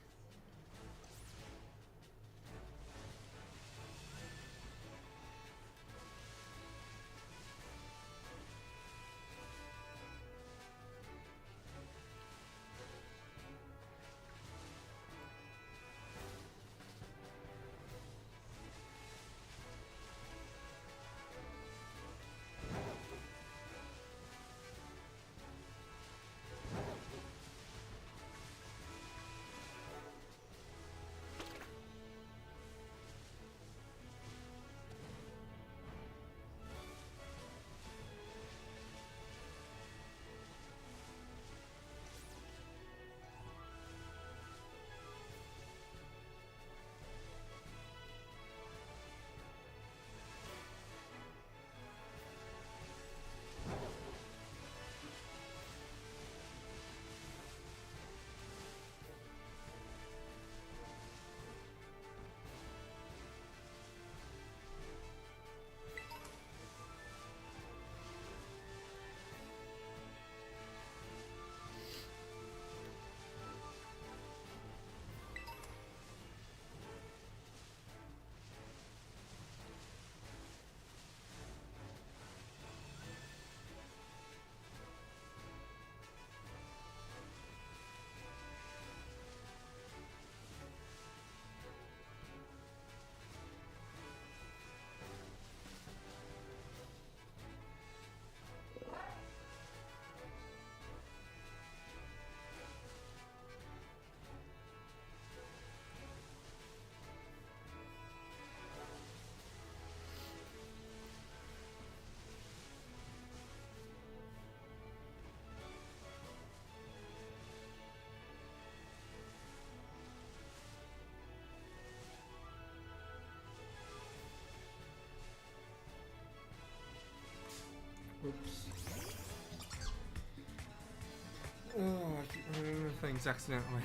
these accidentally.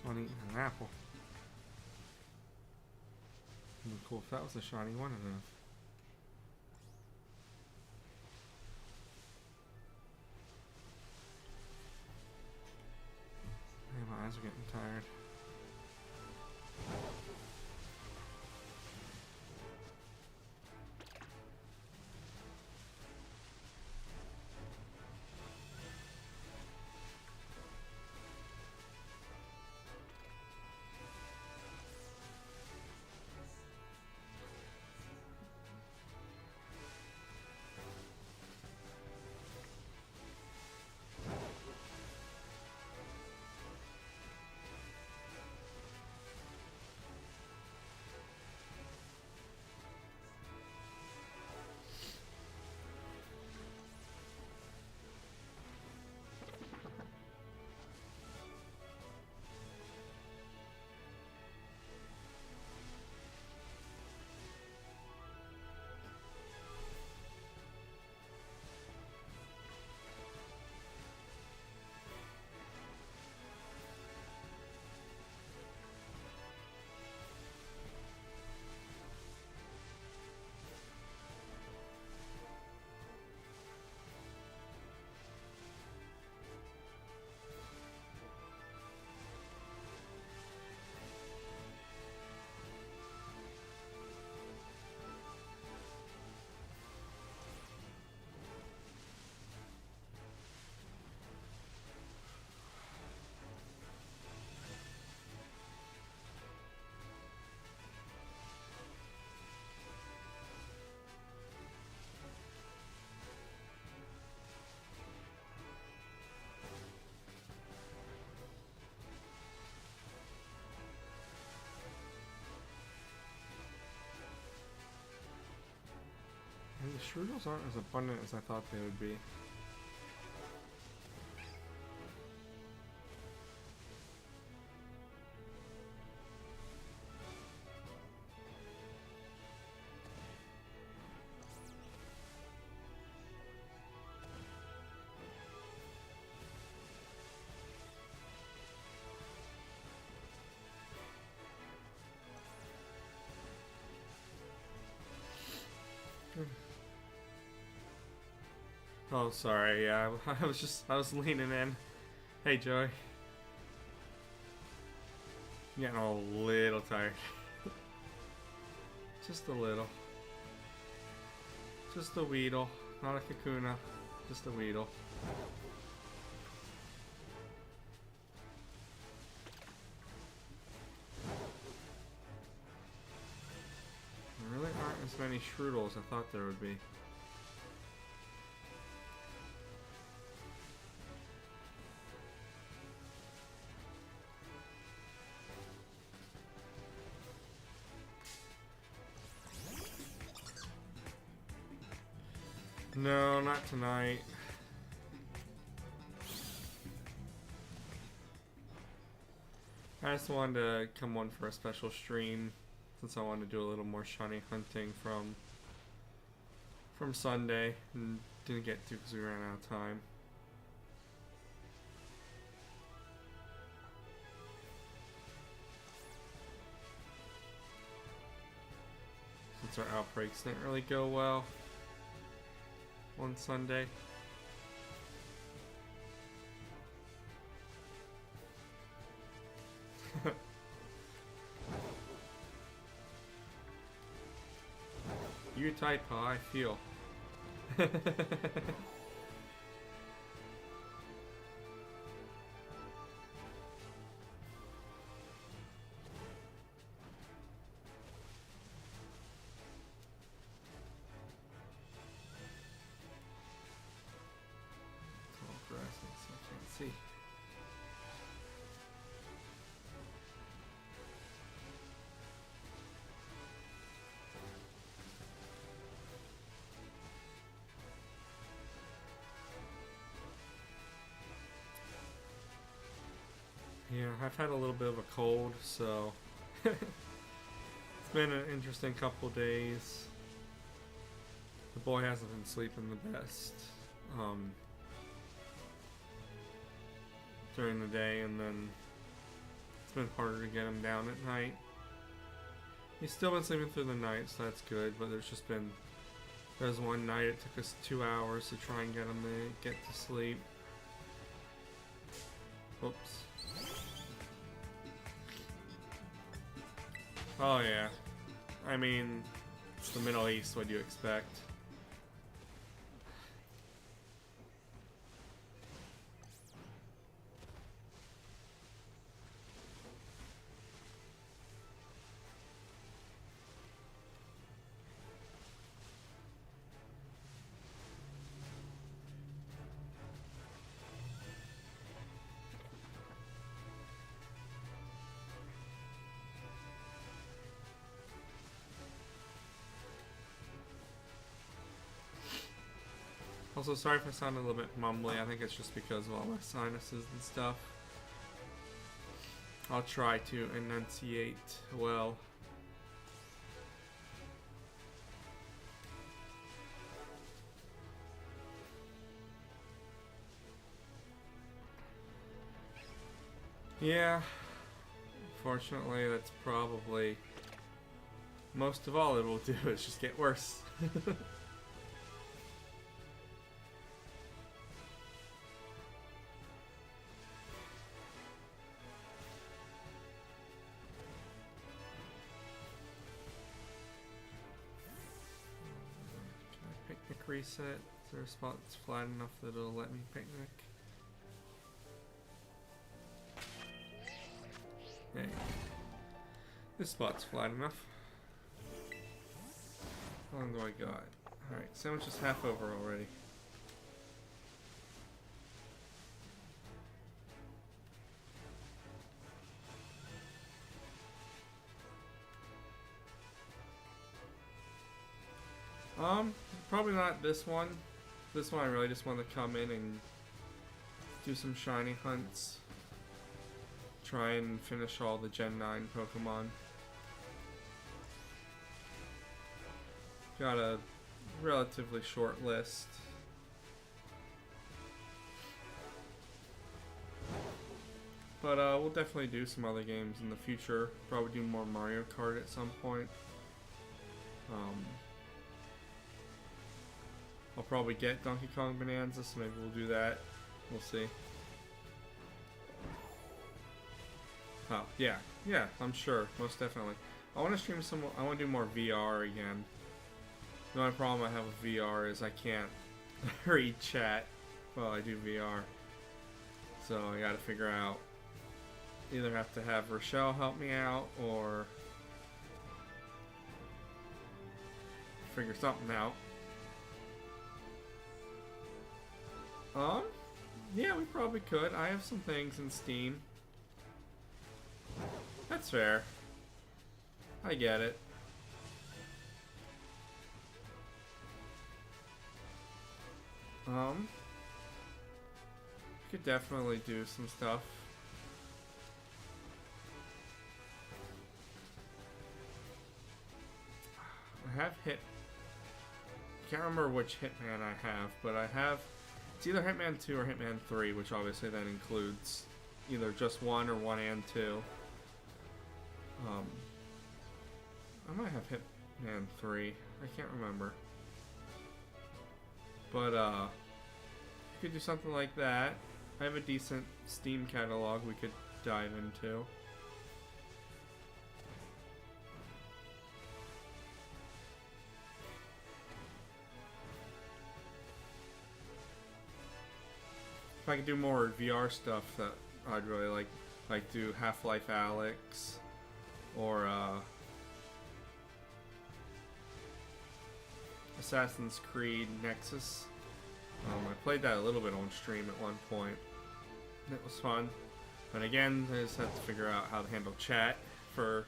Someone eating an apple. It'd be cool if that was a shiny one enough. Hey, my eyes are getting tired. And the Shroodles aren't as abundant as I thought they would be. Oh, sorry. Yeah, I was leaning in. Hey, Joey. I'm getting a little tired. Just a little. Just a Weedle, not a Kakuna. Just a Weedle. There really aren't as many Shroodles I thought there would be. No, not tonight. I just wanted to come on for a special stream since I wanted to do a little more shiny hunting from Sunday and didn't get to because we ran out of time. Since our outbreaks didn't really go well on Sunday. You type how I feel. See. Yeah, I've had a little bit of a cold, so it's been an interesting couple days. The boy hasn't been sleeping the best. during the day, and then it's been harder to get him down at night. He's still been sleeping through the night, so that's good, but there's one night it took us 2 hours to try and get him to get to sleep. Whoops. Oh yeah. I mean, it's the Middle East, what do you expect? Also, sorry if I sound a little bit mumbly. I think it's just because of all my sinuses and stuff. I'll try to enunciate well. Yeah. Fortunately, that's probably most of all it will do is just get worse. Reset. Is there a spot that's flat enough that it'll let me picnic? Hey. This spot's flat enough. How long do I got? Alright, sandwich is half over already. Probably not this one. This one I really just want to come in and do some shiny hunts. Try and finish all the Gen 9 Pokemon. Got a relatively short list. But we'll definitely do some other games in the future. Probably do more Mario Kart at some point. I'll probably get Donkey Kong Bonanza, so maybe we'll do that. We'll see. Oh, yeah. Yeah, I'm sure. Most definitely. I want to stream some more. I want to do more VR again. The only problem I have with VR is I can't read chat while I do VR. So I gotta figure out. Either have to have Rochelle help me out, or figure something out. Yeah, we probably could. I have some things in Steam. That's fair. I get it. Could definitely do some stuff. I have can't remember which Hitman I have, but I have, it's either Hitman 2 or Hitman 3, which obviously then includes either just 1 or 1 and 2. I might have Hitman 3. I can't remember. But, we could do something like that. I have a decent Steam catalog we could dive into. If I could do more VR stuff that I'd really like do Half-Life Alyx, or Assassin's Creed Nexus. I played that a little bit on stream at one point. It was fun. But again, I just have to figure out how to handle chat for...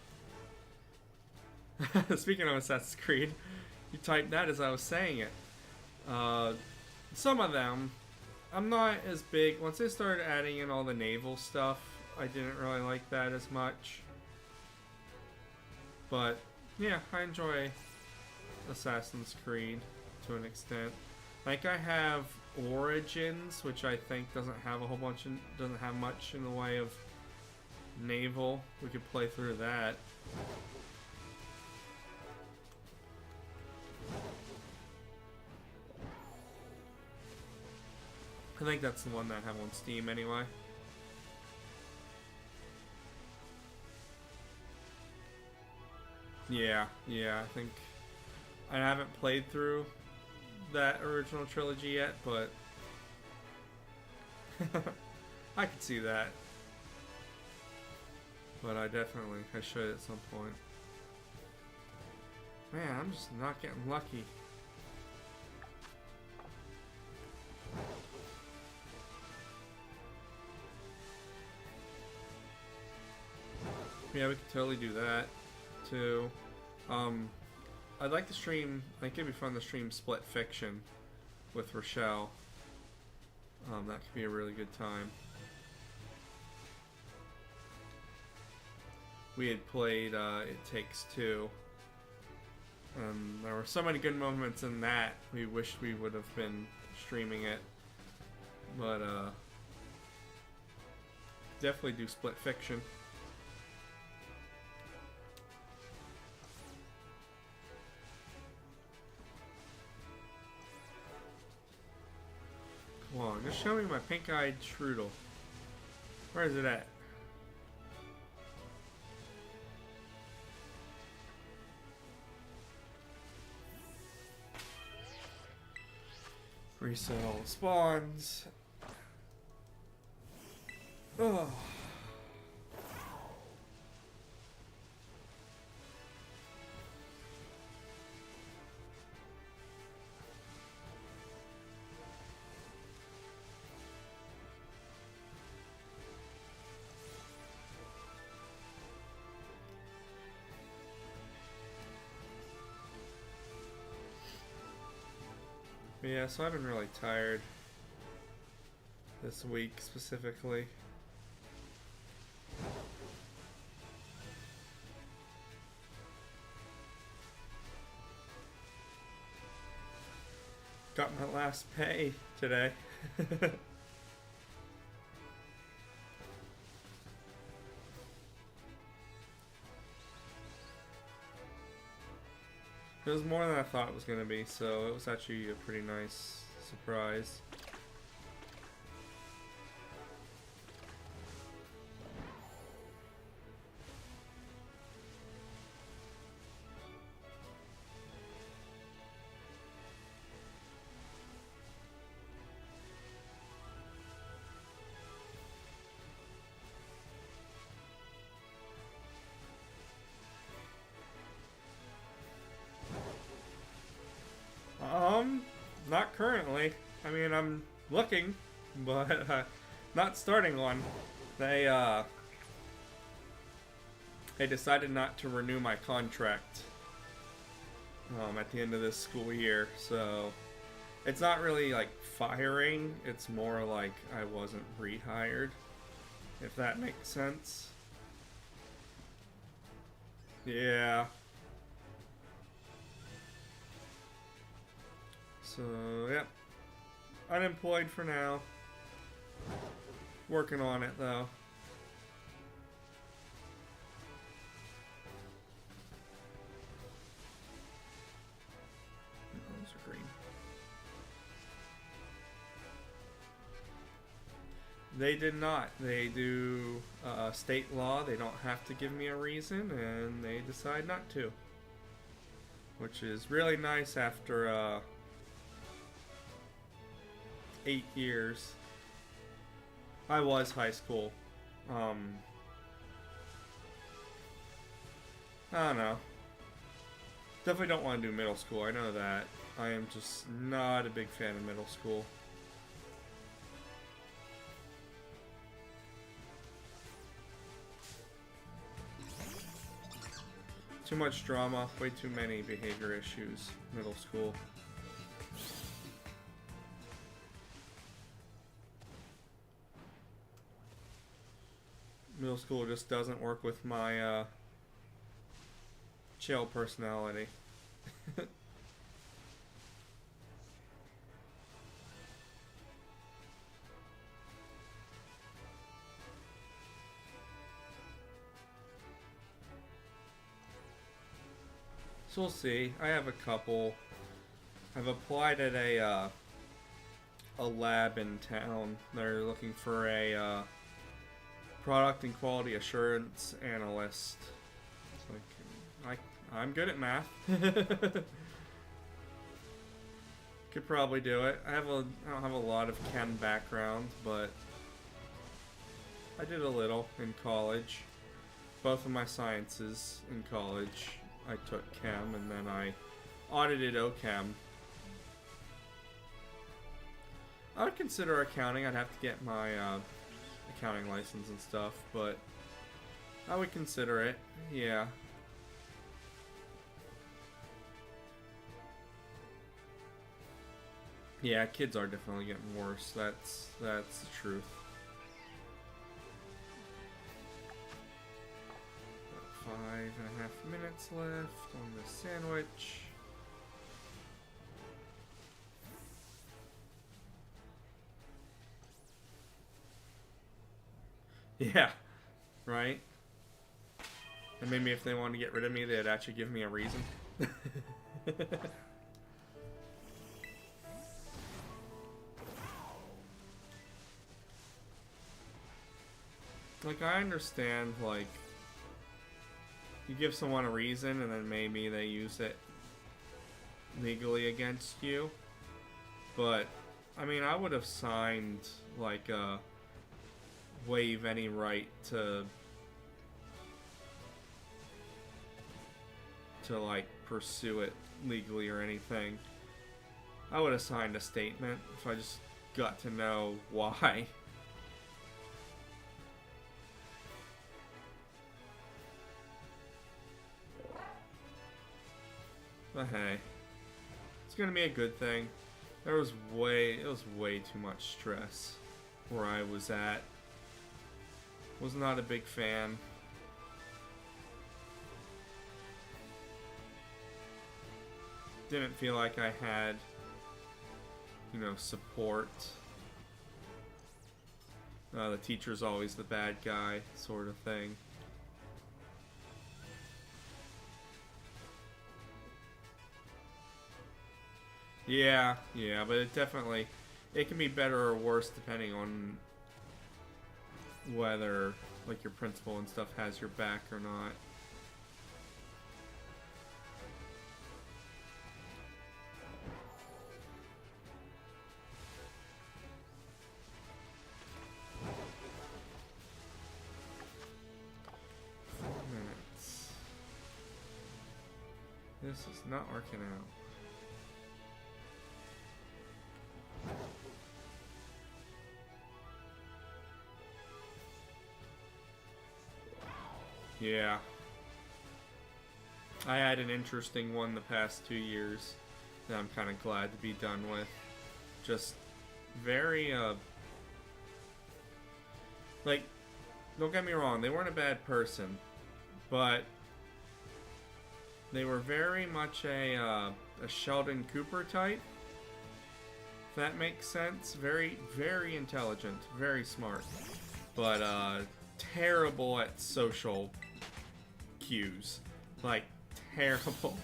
Speaking of Assassin's Creed, you typed that as I was saying it. Some of them, I'm not as big. Once they started adding in all the naval stuff, I didn't really like that as much. But, yeah, I enjoy Assassin's Creed to an extent. Like, I have Origins, which I think doesn't have a whole bunch, doesn't have much in the way of naval. We could play through that. I think that's the one that I have on Steam anyway. Yeah, I think I haven't played through that original trilogy yet, but I could see that. But I should at some point. Man, I'm just not getting lucky. Yeah, we could totally do that too. I'd like to stream. I think it'd be fun to stream Split Fiction with Rochelle. That could be a really good time. We had played It Takes Two. There were so many good moments in that. We wished we would have been streaming it, but definitely do Split Fiction. Come on, just show me my pink-eyed Strudel. Where is it at? Reset all the spawns. Oh. Yeah, so I've been really tired this week specifically. Got my last pay today. It was more than I thought it was going to be, so it was actually a pretty nice surprise. Not currently. I mean, I'm looking, but not starting one. They decided not to renew my contract at the end of this school year, so it's not really like firing. It's more like I wasn't rehired, if that makes sense. Yeah. So, yep. Unemployed for now. Working on it, though. Those are green. They did not. They do state law. They don't have to give me a reason, and they decide not to. Which is really nice after 8 years. I was high school. I don't know. Definitely don't want to do middle school. I know that. I am just not a big fan of middle school. Too much drama. Way too many behavior issues. Middle school. Middle school just doesn't work with my chill personality. So we'll see. I have a couple. I've applied at a lab in town. They're looking for a product and quality assurance analyst. It's like I'm good at math. Could probably do it. I don't have a lot of chem background, but I did a little in college. Both of my sciences in college, I took chem, and then I audited OChem. I would consider accounting. I'd have to get my accounting license and stuff, but I would consider it. Yeah. Yeah, kids are definitely getting worse. That's the truth. About 5.5 minutes left on this sandwich. Yeah, right? And maybe if they wanted to get rid of me, they'd actually give me a reason. Like, I understand, like, you give someone a reason and then maybe they use it legally against you. But, I mean, I would have signed, like, waive any right to like pursue it legally or anything. I would have signed a statement if I just got to know why. But hey, it's gonna be a good thing. It was way too much stress where I was at. Was not a big fan. Didn't feel like I had, you know, support. The teacher's always the bad guy, sort of thing. Yeah, but it can be better or worse depending on whether, like, your principal and stuff has your back or not. This is not working out. Yeah. I had an interesting one the past 2 years that I'm kind of glad to be done with. Just very, like, don't get me wrong, they weren't a bad person, but they were very much a Sheldon Cooper type, if that makes sense. Very, very intelligent, very smart, but terrible at social cues. Like, terrible.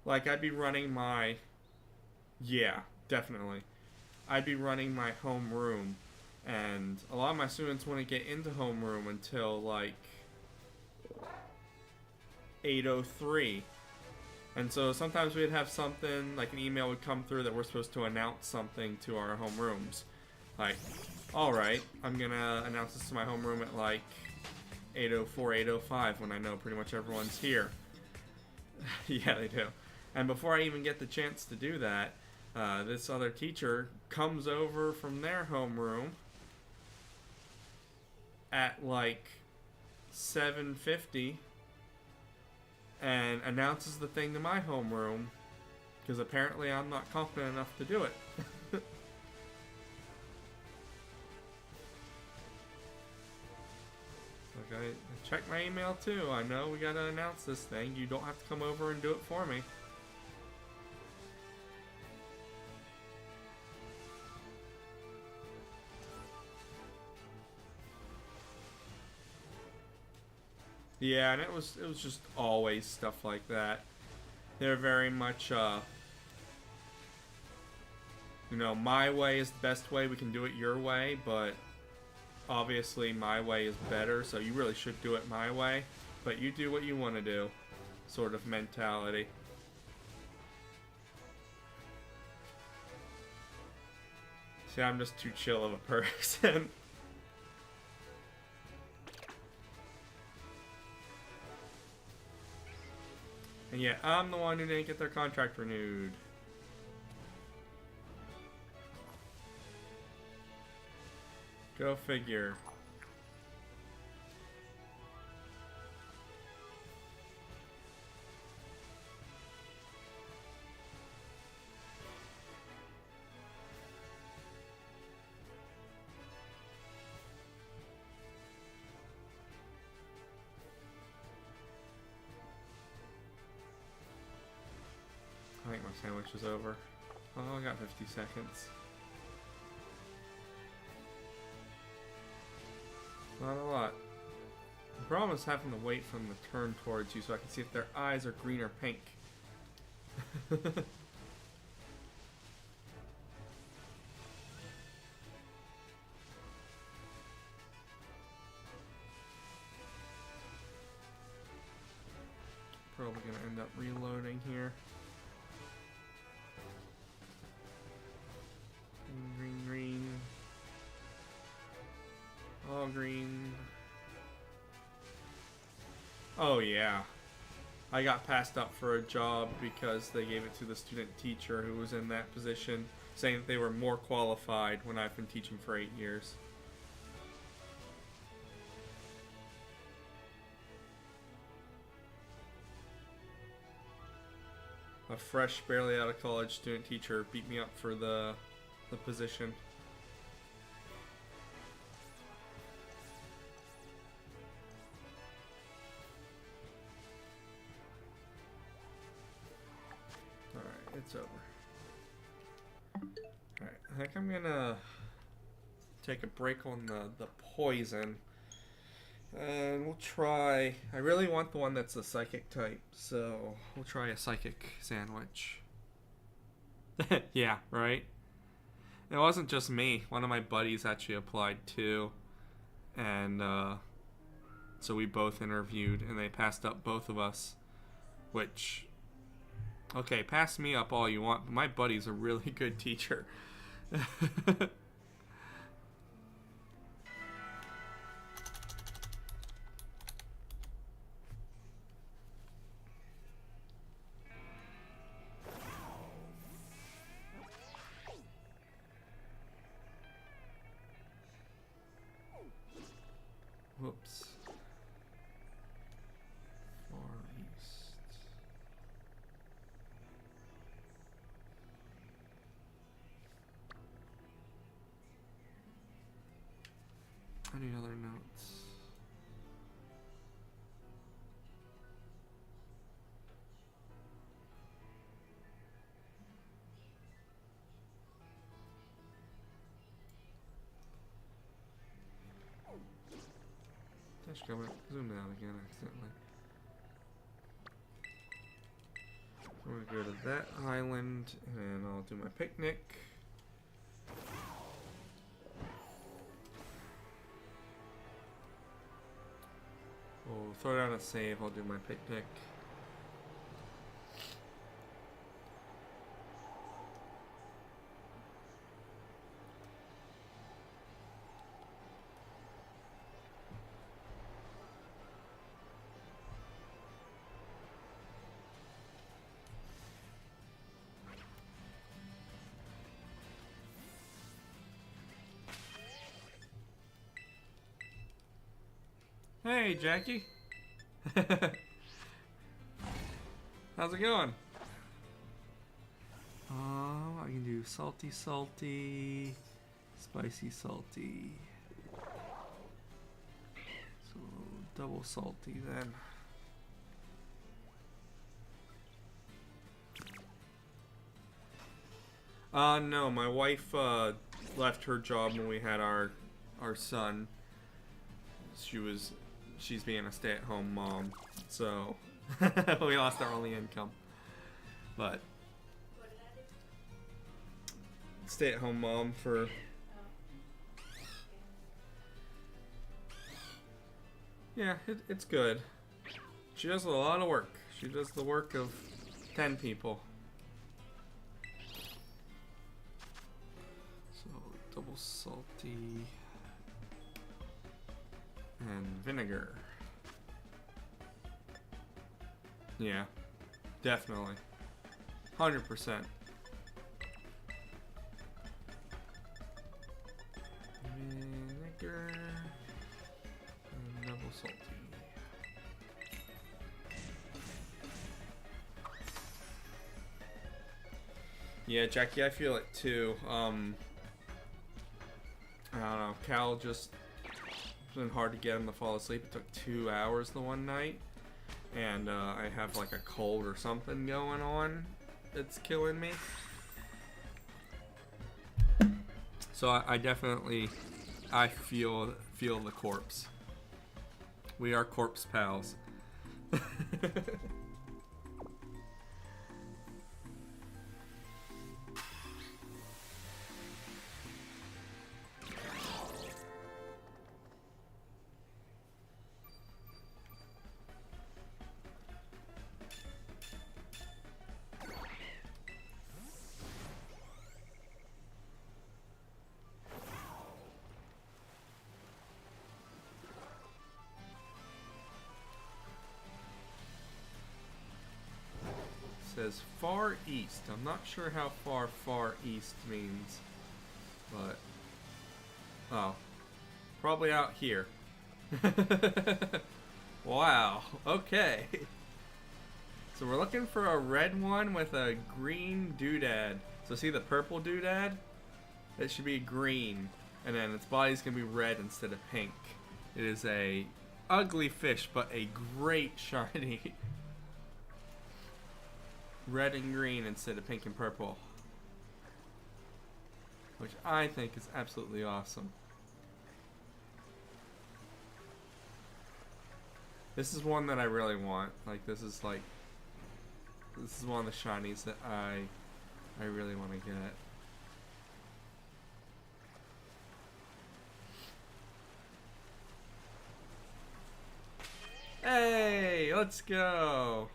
Like, I'd be running my... Yeah, definitely. I'd be running my homeroom, and a lot of my students wouldn't get into homeroom until, like, 8:03. And so sometimes we'd have something, like an email would come through that we're supposed to announce something to our homerooms. Like, alright, I'm gonna announce this to my homeroom at, like, 8:04, 8:05, when I know pretty much everyone's here. Yeah, they do. And before I even get the chance to do that, this other teacher comes over from their homeroom at, like, 7:50 and announces the thing to my homeroom, because apparently I'm not confident enough to do it. Like, I checked my email too. I know we gotta announce this thing. You don't have to come over and do it for me. Yeah, and it was just always stuff like that. They're very much you know, my way is the best way. We can do it your way, but obviously my way is better, so you really should do it my way. But you do what you want to do, sort of mentality. See, I'm just too chill of a person. And yeah, I'm the one who didn't get their contract renewed. Go figure. I think my sandwich is over. Oh, I got 50 seconds. Not a lot. The problem is having to wait for them to turn towards you so I can see if their eyes are green or pink. Probably gonna end up reloading here. Green, green, green. All green. Oh yeah. I got passed up for a job because they gave it to the student teacher who was in that position, saying that they were more qualified when I've been teaching for 8 years. A fresh, barely out of college student teacher beat me up for the position. Alright, it's over. Alright, I think I'm gonna take a break on the poison. And we'll try... I really want the one that's a psychic type, so we'll try a psychic sandwich. Yeah, right? It wasn't just me. One of my buddies actually applied too. And so we both interviewed, and they passed up both of us. Which... Okay, pass me up all you want, but my buddy's a really good teacher. Whoops. Far East. Any other notes? Just go zoom out again accidentally. I'm gonna go to that island and I'll do my picnic. We'll throw down a save, I'll do my picnic. Hey, Jackie. How's it going? I can do salty, salty, spicy, salty. So double salty then. No, my wife left her job when we had our son. she's being a stay-at-home mom, so we lost our only income. But stay-at-home mom for yeah, it's good. She does a lot of work. She does the work of 10 people. So double salty and vinegar. Yeah, definitely. 100%. Vinegar and double salty. Yeah, Jackie, I feel it too. I don't know. Cal just it's been hard to get him to fall asleep. It took 2 hours the one night, and I have like a cold or something going on. It's killing me. So I definitely feel the corpse. We are corpse pals. Says far east. I'm not sure how far east means, but oh, probably out here. Wow. Okay. So we're looking for a red one with a green doodad. So see the purple doodad? It should be green, and then its body's gonna be red instead of pink. It is a ugly fish, but a great shiny. Red and green instead of pink and purple, which I think is absolutely awesome. This is one that I really want. Like this is one of the shinies that I really want to get. Hey, let's go.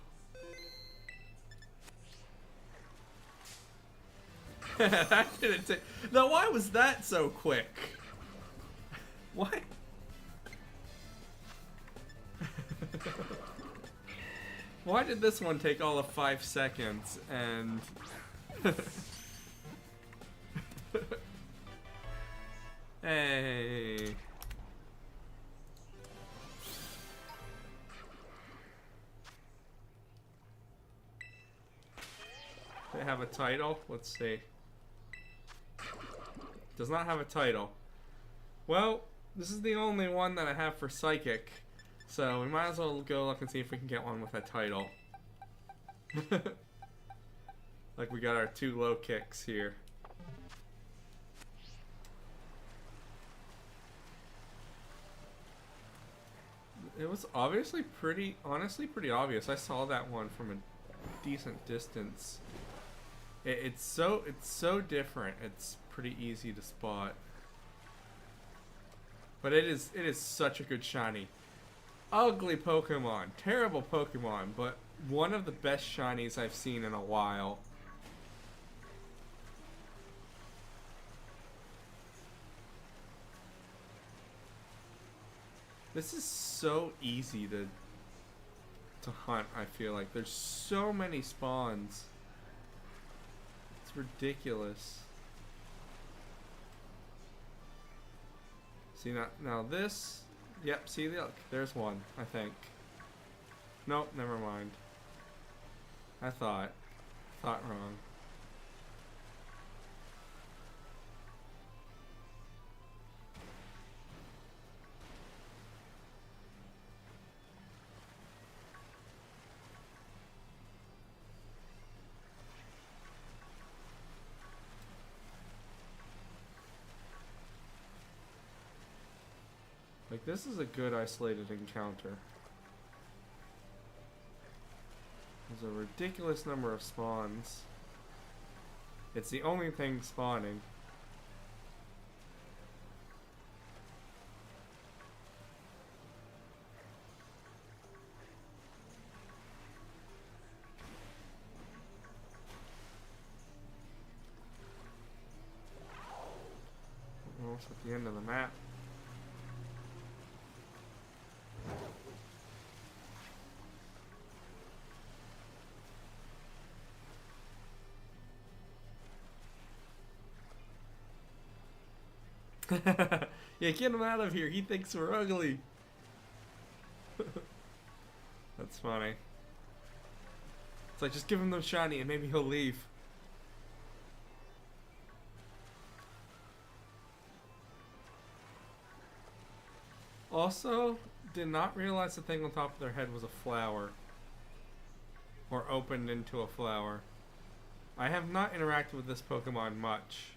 That didn't take. Now, why was that so quick? What? Why did this one take all of 5 seconds and. Hey. They have a title? Let's see. Does not have a title. Well, this is the only one that I have for Psychic, so we might as well go look and see if we can get one with a title. Like we got our 2 low kicks here. It was obviously honestly pretty obvious. I saw that one from a decent distance. It's so different. It's pretty easy to spot. But it is such a good shiny. Ugly Pokemon, terrible Pokemon, but one of the best shinies I've seen in a while. This is so easy to hunt, I feel like. There's so many spawns. It's ridiculous. See now this, yep, see look, there's one, I think. Nope, never mind. I thought wrong. Like, this is a good isolated encounter. There's a ridiculous number of spawns. It's the only thing spawning. Almost at the end of the map. Yeah, get him out of here. He thinks we're ugly. That's funny. It's like, just give him the shiny and maybe he'll leave. Also, did not realize the thing on top of their head was a flower. Or opened into a flower. I have not interacted with this Pokemon much.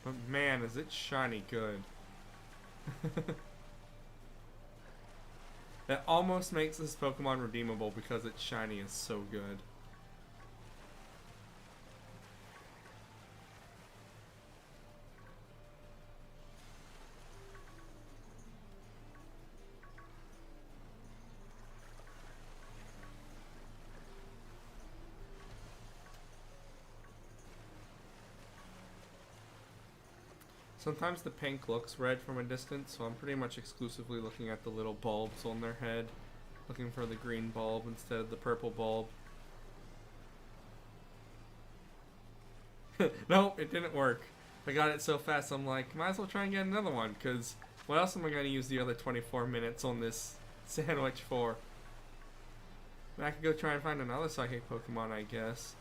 But man, is it shiny good. That almost makes this Pokemon redeemable because its shiny is so good. Sometimes the pink looks red from a distance, so I'm pretty much exclusively looking at the little bulbs on their head. Looking for the green bulb instead of the purple bulb. Nope, it didn't work. I got it so fast I'm like, might as well try and get another one, because what else am I going to use the other 24 minutes on this sandwich for? I could go try and find another psychic Pokemon, I guess.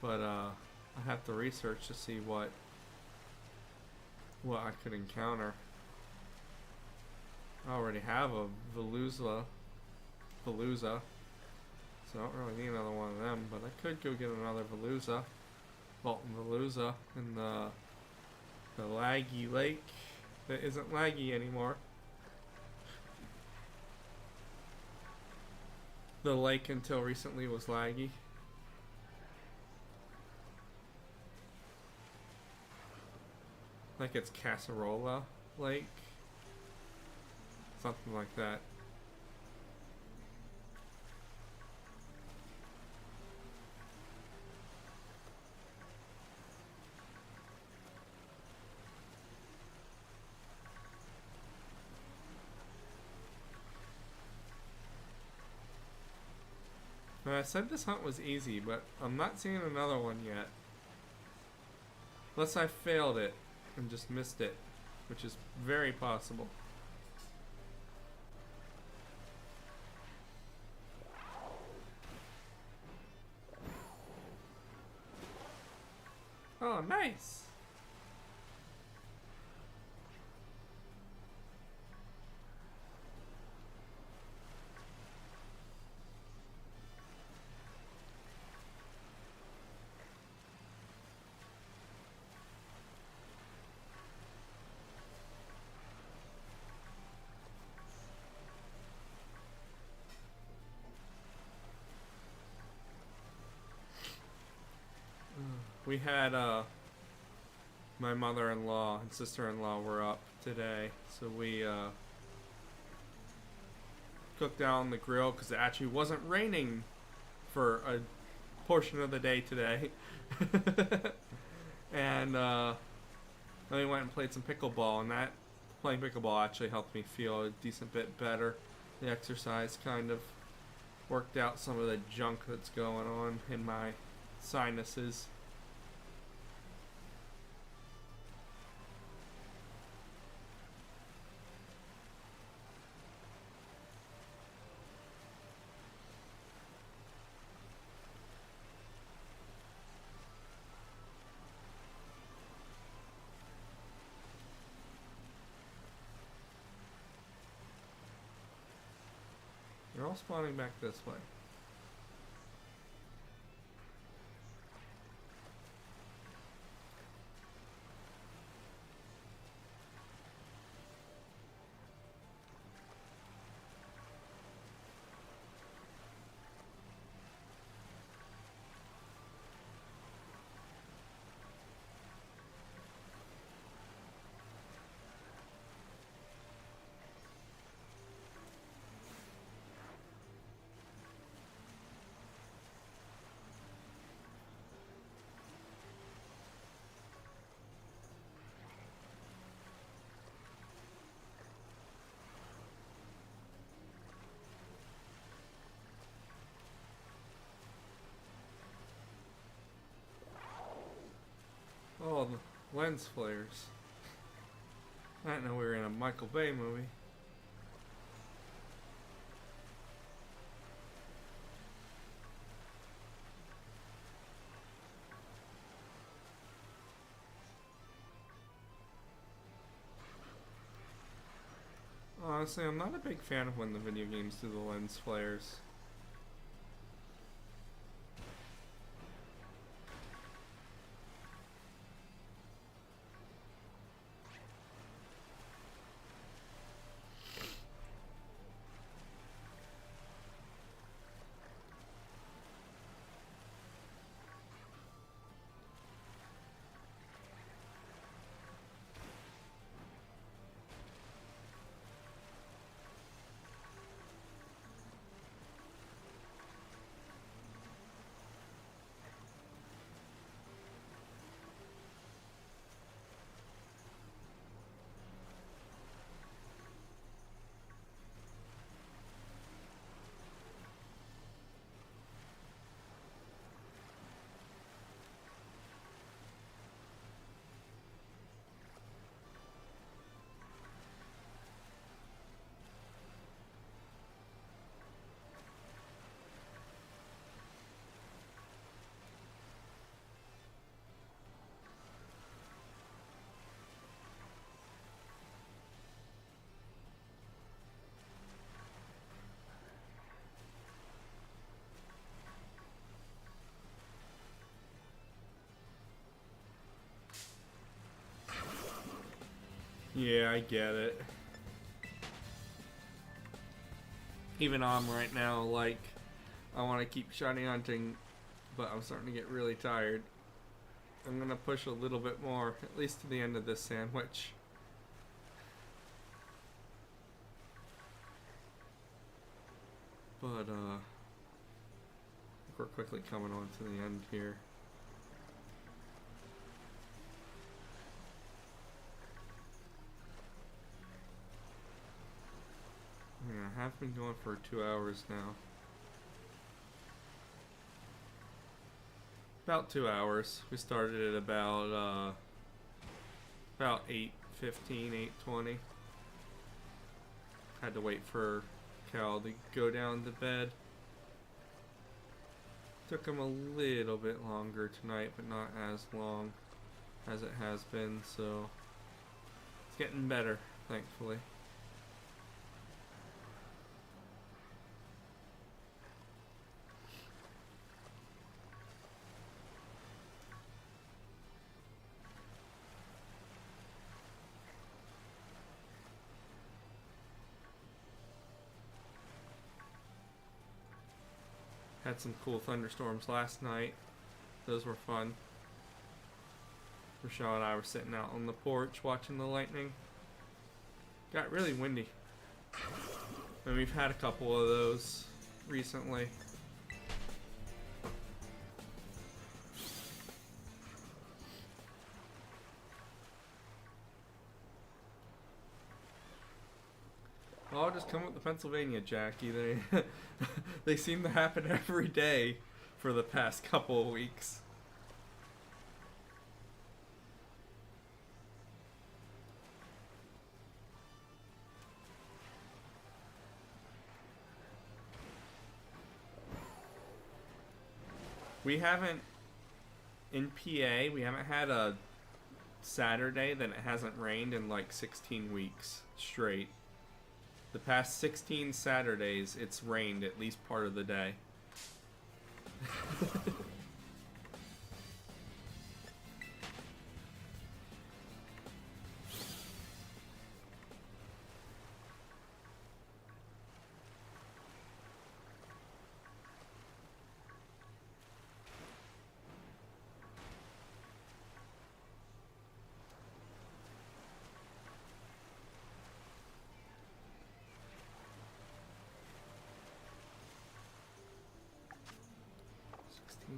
But I have to research to see what I could encounter. I already have a Veluza, so I don't really need another one of them, but I could go get another Veluza, Bolton Veluza, in the laggy lake that isn't laggy anymore. The lake until recently was laggy. Like it's Casserola Lake. Something like that. Now, I said this hunt was easy, but I'm not seeing another one yet. Unless I failed it and just missed it, which is very possible. Oh, nice! We had my mother-in-law and sister-in-law were up today, so we cooked out on the grill because it actually wasn't raining for a portion of the day today. And then we went and played some pickleball, and that playing pickleball actually helped me feel a decent bit better. The exercise kind of worked out some of the junk that's going on in my sinuses. They're all spawning back this way. Oh, the lens flares. I didn't know we were in a Michael Bay movie. Honestly, I'm not a big fan of when the video games do the lens flares. Yeah, I get it. Even I'm right now, like, I want to keep shiny hunting, but I'm starting to get really tired. I'm gonna push a little bit more, at least to the end of this sandwich. But, I think we're quickly coming on to the end here. Yeah, I have been going for 2 hours now. About 2 hours. We started at about 8:15, 8:20. Had to wait for Cal to go down to bed. Took him a little bit longer tonight, but not as long as it has been, so it's getting better, thankfully. Had some cool thunderstorms last night. Those were fun. Rochelle and I were sitting out on the porch watching the lightning. Got really windy. And we've had a couple of those recently. Oh, just come with the Pennsylvania, Jackie. They seem to happen every day for the past couple of weeks. We haven't, in PA, we haven't had a Saturday that it hasn't rained in like 16 weeks straight. The past 16 Saturdays, it's rained at least part of the day.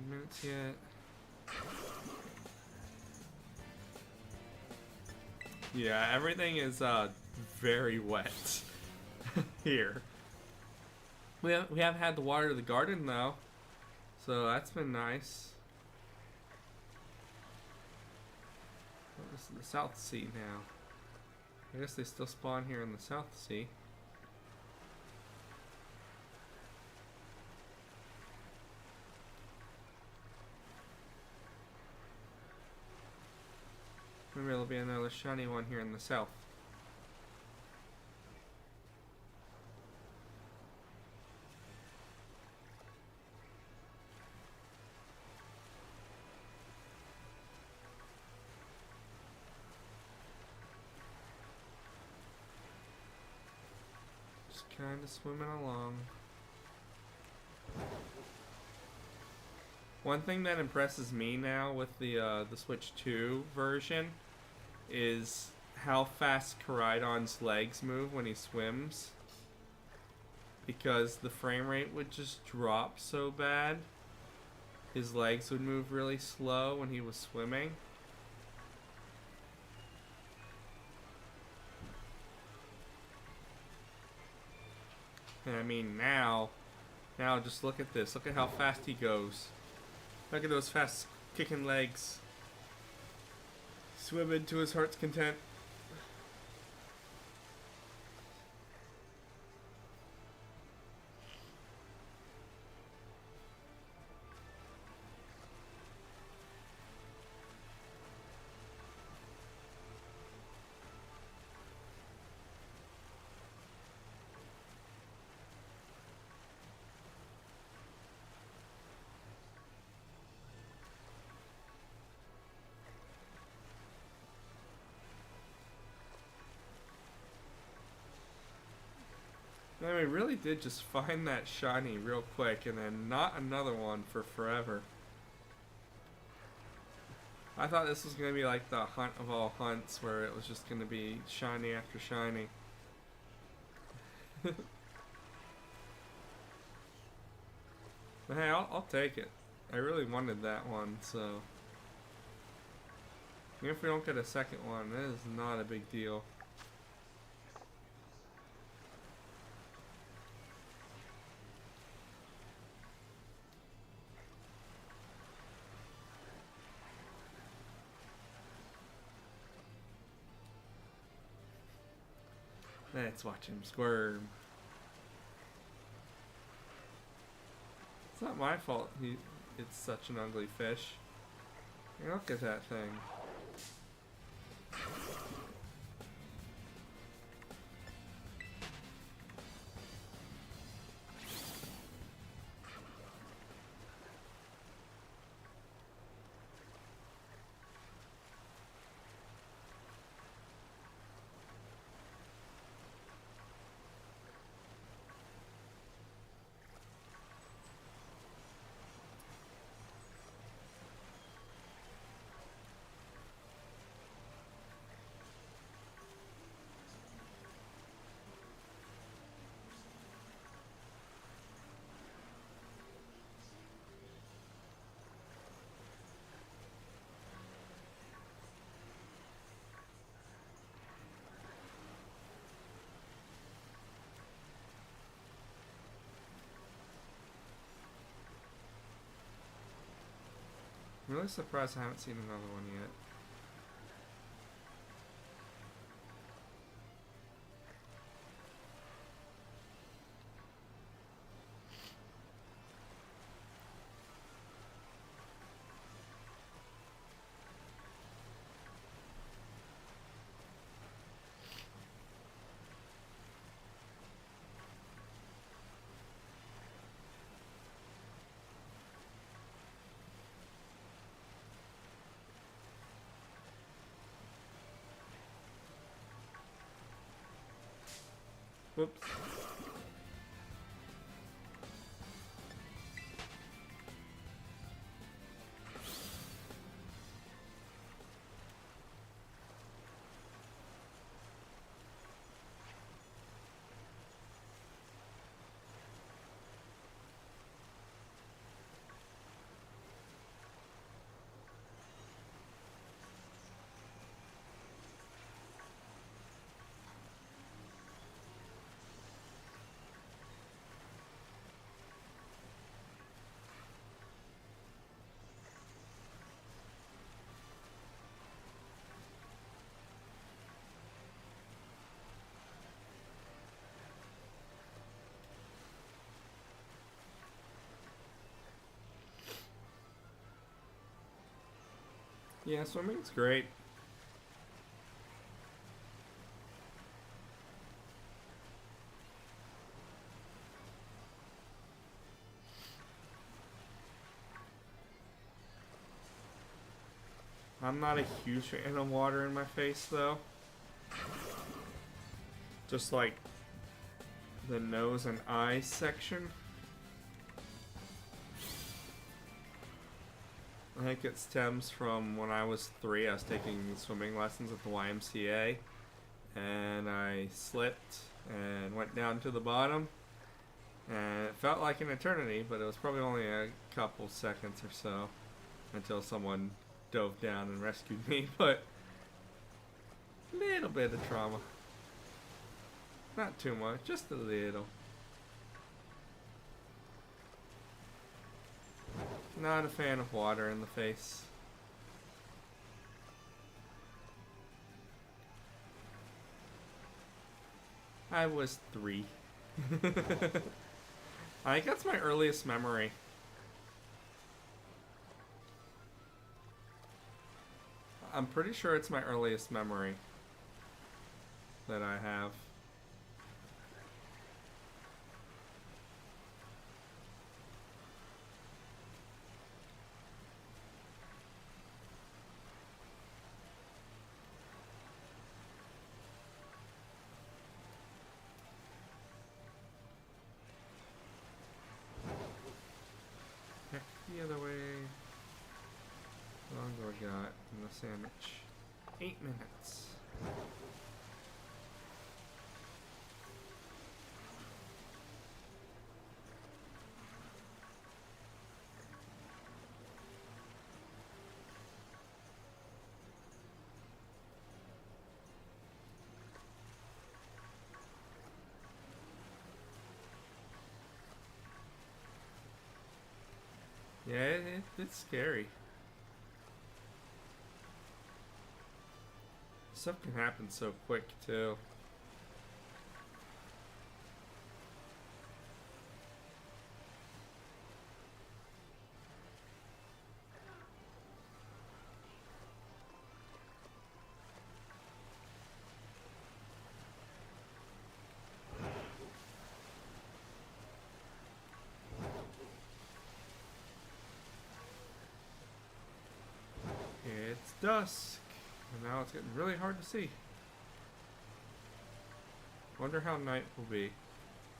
Minutes yet. Yeah, everything is very wet here. We have had to water the garden though, so that's been nice. this is the South Sea now. I guess they still spawn here in the South Sea. Maybe there'll be another shiny one here in the south. Just kind of swimming along. One thing that impresses me now with the Switch 2 version is how fast Koraidon's legs move when he swims. Because the frame rate would just drop so bad. His legs would move really slow when he was swimming. And I mean now just look at this. Look at how fast he goes. Look at those fast kicking legs. Swimming to his heart's content. I mean, really did just find that shiny real quick and then not another one for forever. I thought this was going to be like the hunt of all hunts where it was just going to be shiny after shiny. But hey, I'll take it. I really wanted that one, so... Even if we don't get a second one, that is not a big deal. Let's watch him squirm. It's not my fault it's such an ugly fish. Look at that thing. I'm really surprised I haven't seen another one yet. Whoops. Yeah, swimming's great. I'm not a huge fan of water in my face, though. Just like the nose and eyes section. I think it stems from when I was 3. I was taking swimming lessons at the YMCA, and I slipped and went down to the bottom, and it felt like an eternity, but it was probably only a couple seconds or so until someone dove down and rescued me. But a little bit of trauma, not too much, just a little. Not a fan of water in the face. I was 3. I think that's my earliest memory. I'm pretty sure it's my earliest memory that I have. Heck the other way. How long do I got in the sandwich? 8 minutes. Yeah, it's scary. Stuff can happen so quick, too. It's dusk, and now it's getting really hard to see. Wonder how night will be.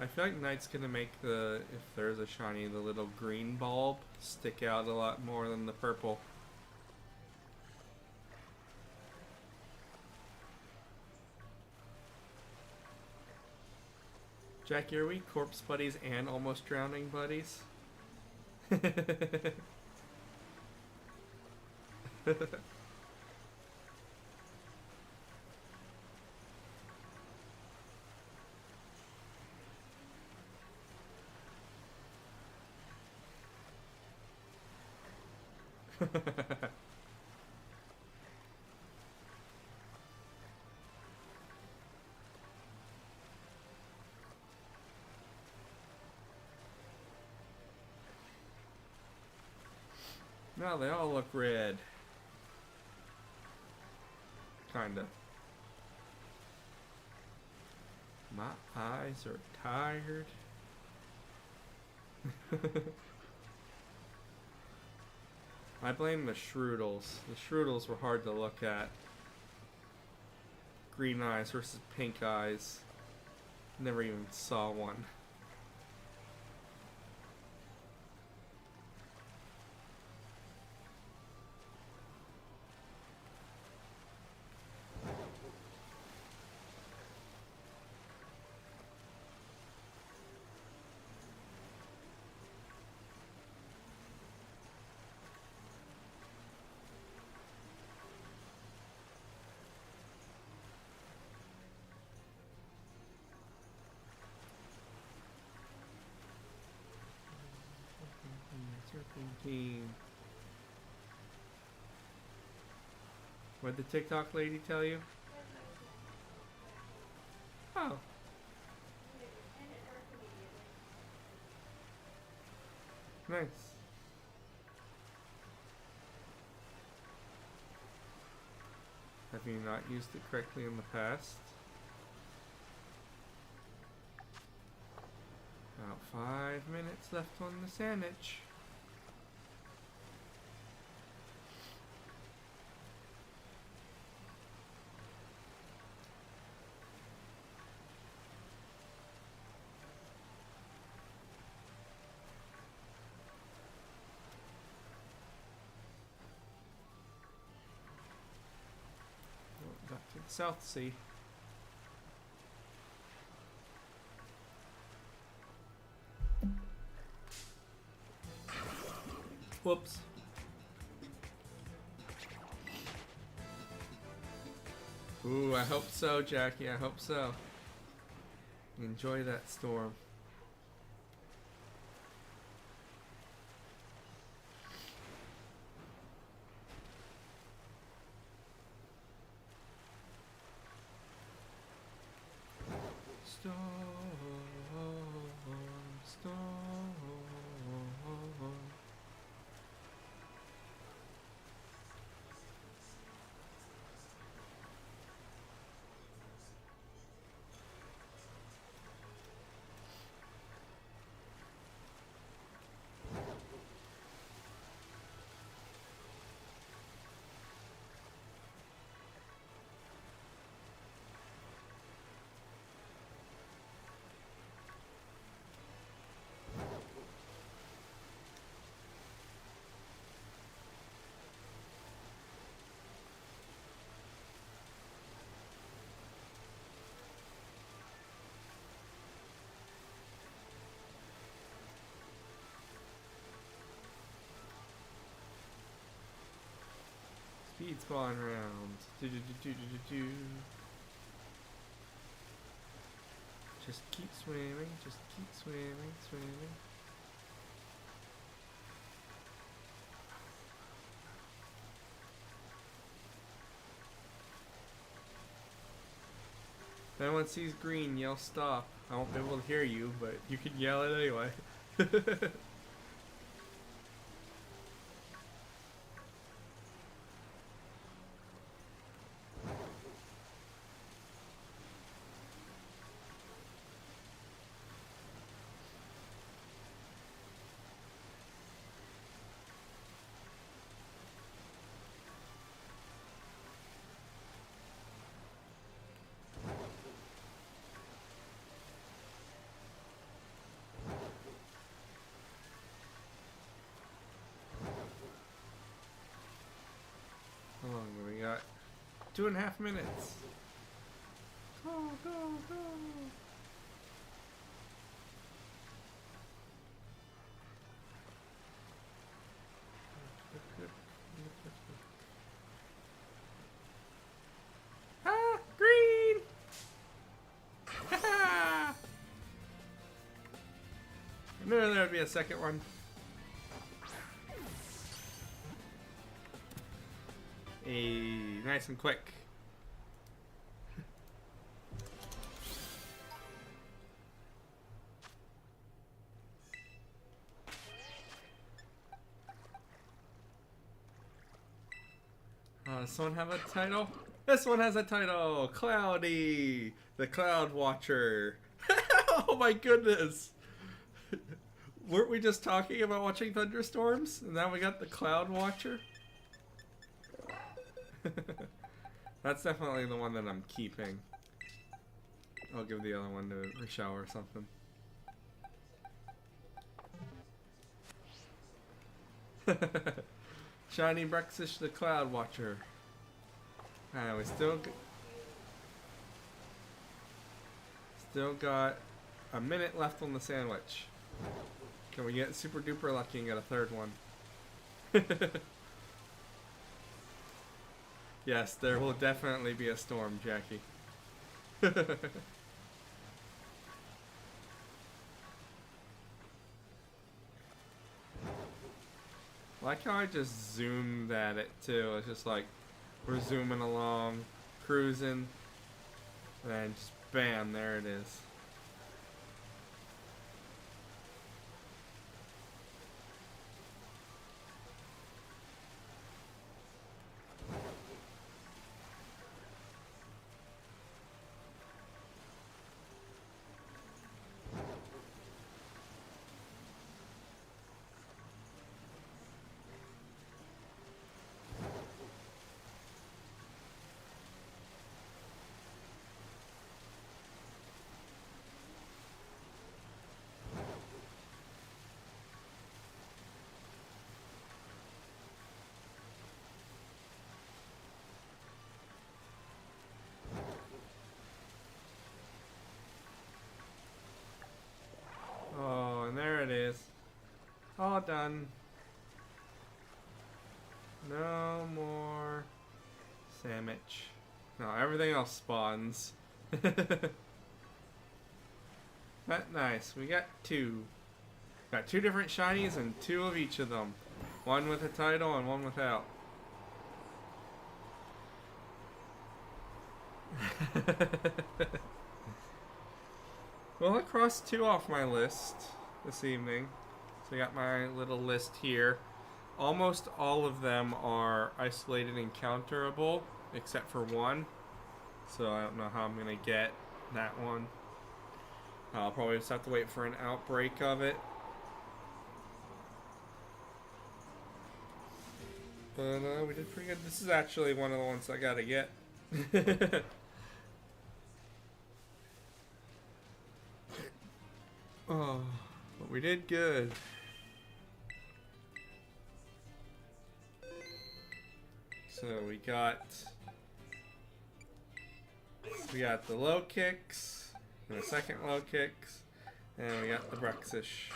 I feel like night's gonna make the, if there's a shiny, the little green bulb stick out a lot more than the purple. Jackie, are we corpse buddies and almost drowning buddies? No, they all look red. Kinda. My eyes are tired. I blame the Shroodles. The Shroodles were hard to look at. Green eyes versus pink eyes. Never even saw one. Serpentine. What'd the TikTok lady tell you? Oh. Nice. Have you not used it correctly in the past? About 5 minutes left on the sandwich. Back to the South Sea. Whoops. Ooh, I hope so, Jackie. I hope so. Enjoy that storm. Storm, storm. Speed spawn round. Do. Just keep swimming, just keep swimming, swimming. If anyone sees green, yell stop. I won't be able to hear you, but you can yell it anyway. How long do we got? 2.5 minutes. Go, go, go. Ah, green! I knew there would be a second one. Nice and quick. Does someone have a title? This one has a title! Cloudy! The Cloud Watcher. Oh my goodness! Weren't we just talking about watching thunderstorms? And now we got the Cloud Watcher? That's definitely the one that I'm keeping. I'll give the other one to Rochelle or something. Shiny Brexish the Cloud Watcher. Alright, we still got a minute left on the sandwich. Can we get super duper lucky and get a third one? Yes, there will definitely be a storm, Jackie. Like how I just zoomed at it too. It's just like we're zooming along, cruising, and then just bam, there it is. all done. No more sandwich. No, everything else spawns. But nice. We got two. Got two different shinies and two of each of them. One with a title and one without. Well, I crossed two off my list this evening. So I got my little list here. Almost all of them are isolated and counterable, except for one. So I don't know how I'm going to get that one. I'll probably just have to wait for an outbreak of it. But we did pretty good. This is actually one of the ones I gotta get. Oh, but we did good. So we got the low kicks, and the second low kicks, and we got the Brexish.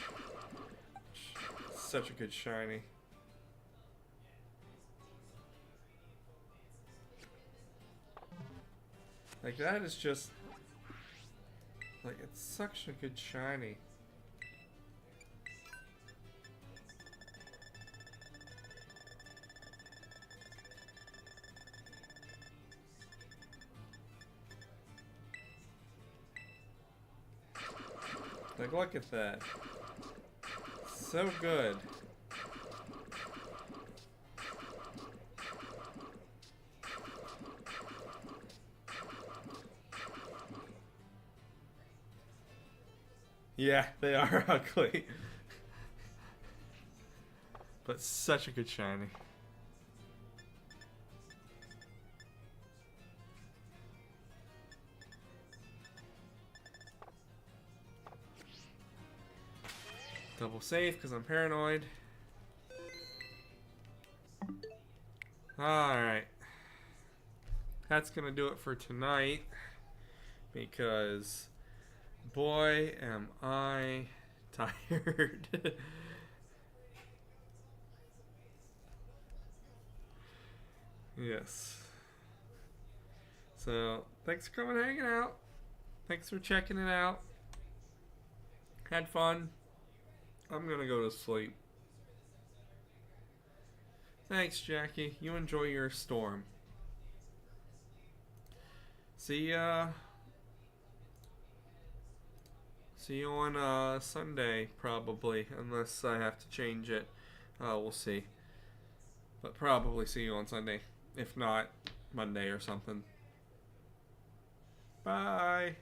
Such a good shiny. Like, that is just, like, it's such a good shiny. Like, look at that. So good. Yeah, they are ugly. But such a good shiny. Double save because I'm paranoid. Alright. That's gonna do it for tonight. Because boy am I tired. Yes. So thanks for coming and hanging out. Thanks for checking it out. Had fun. I'm gonna go to sleep. Thanks, Jackie. You enjoy your storm. See you on Sunday, probably, unless I have to change it. We'll see. But probably see you on Sunday. If not, Monday or something. Bye.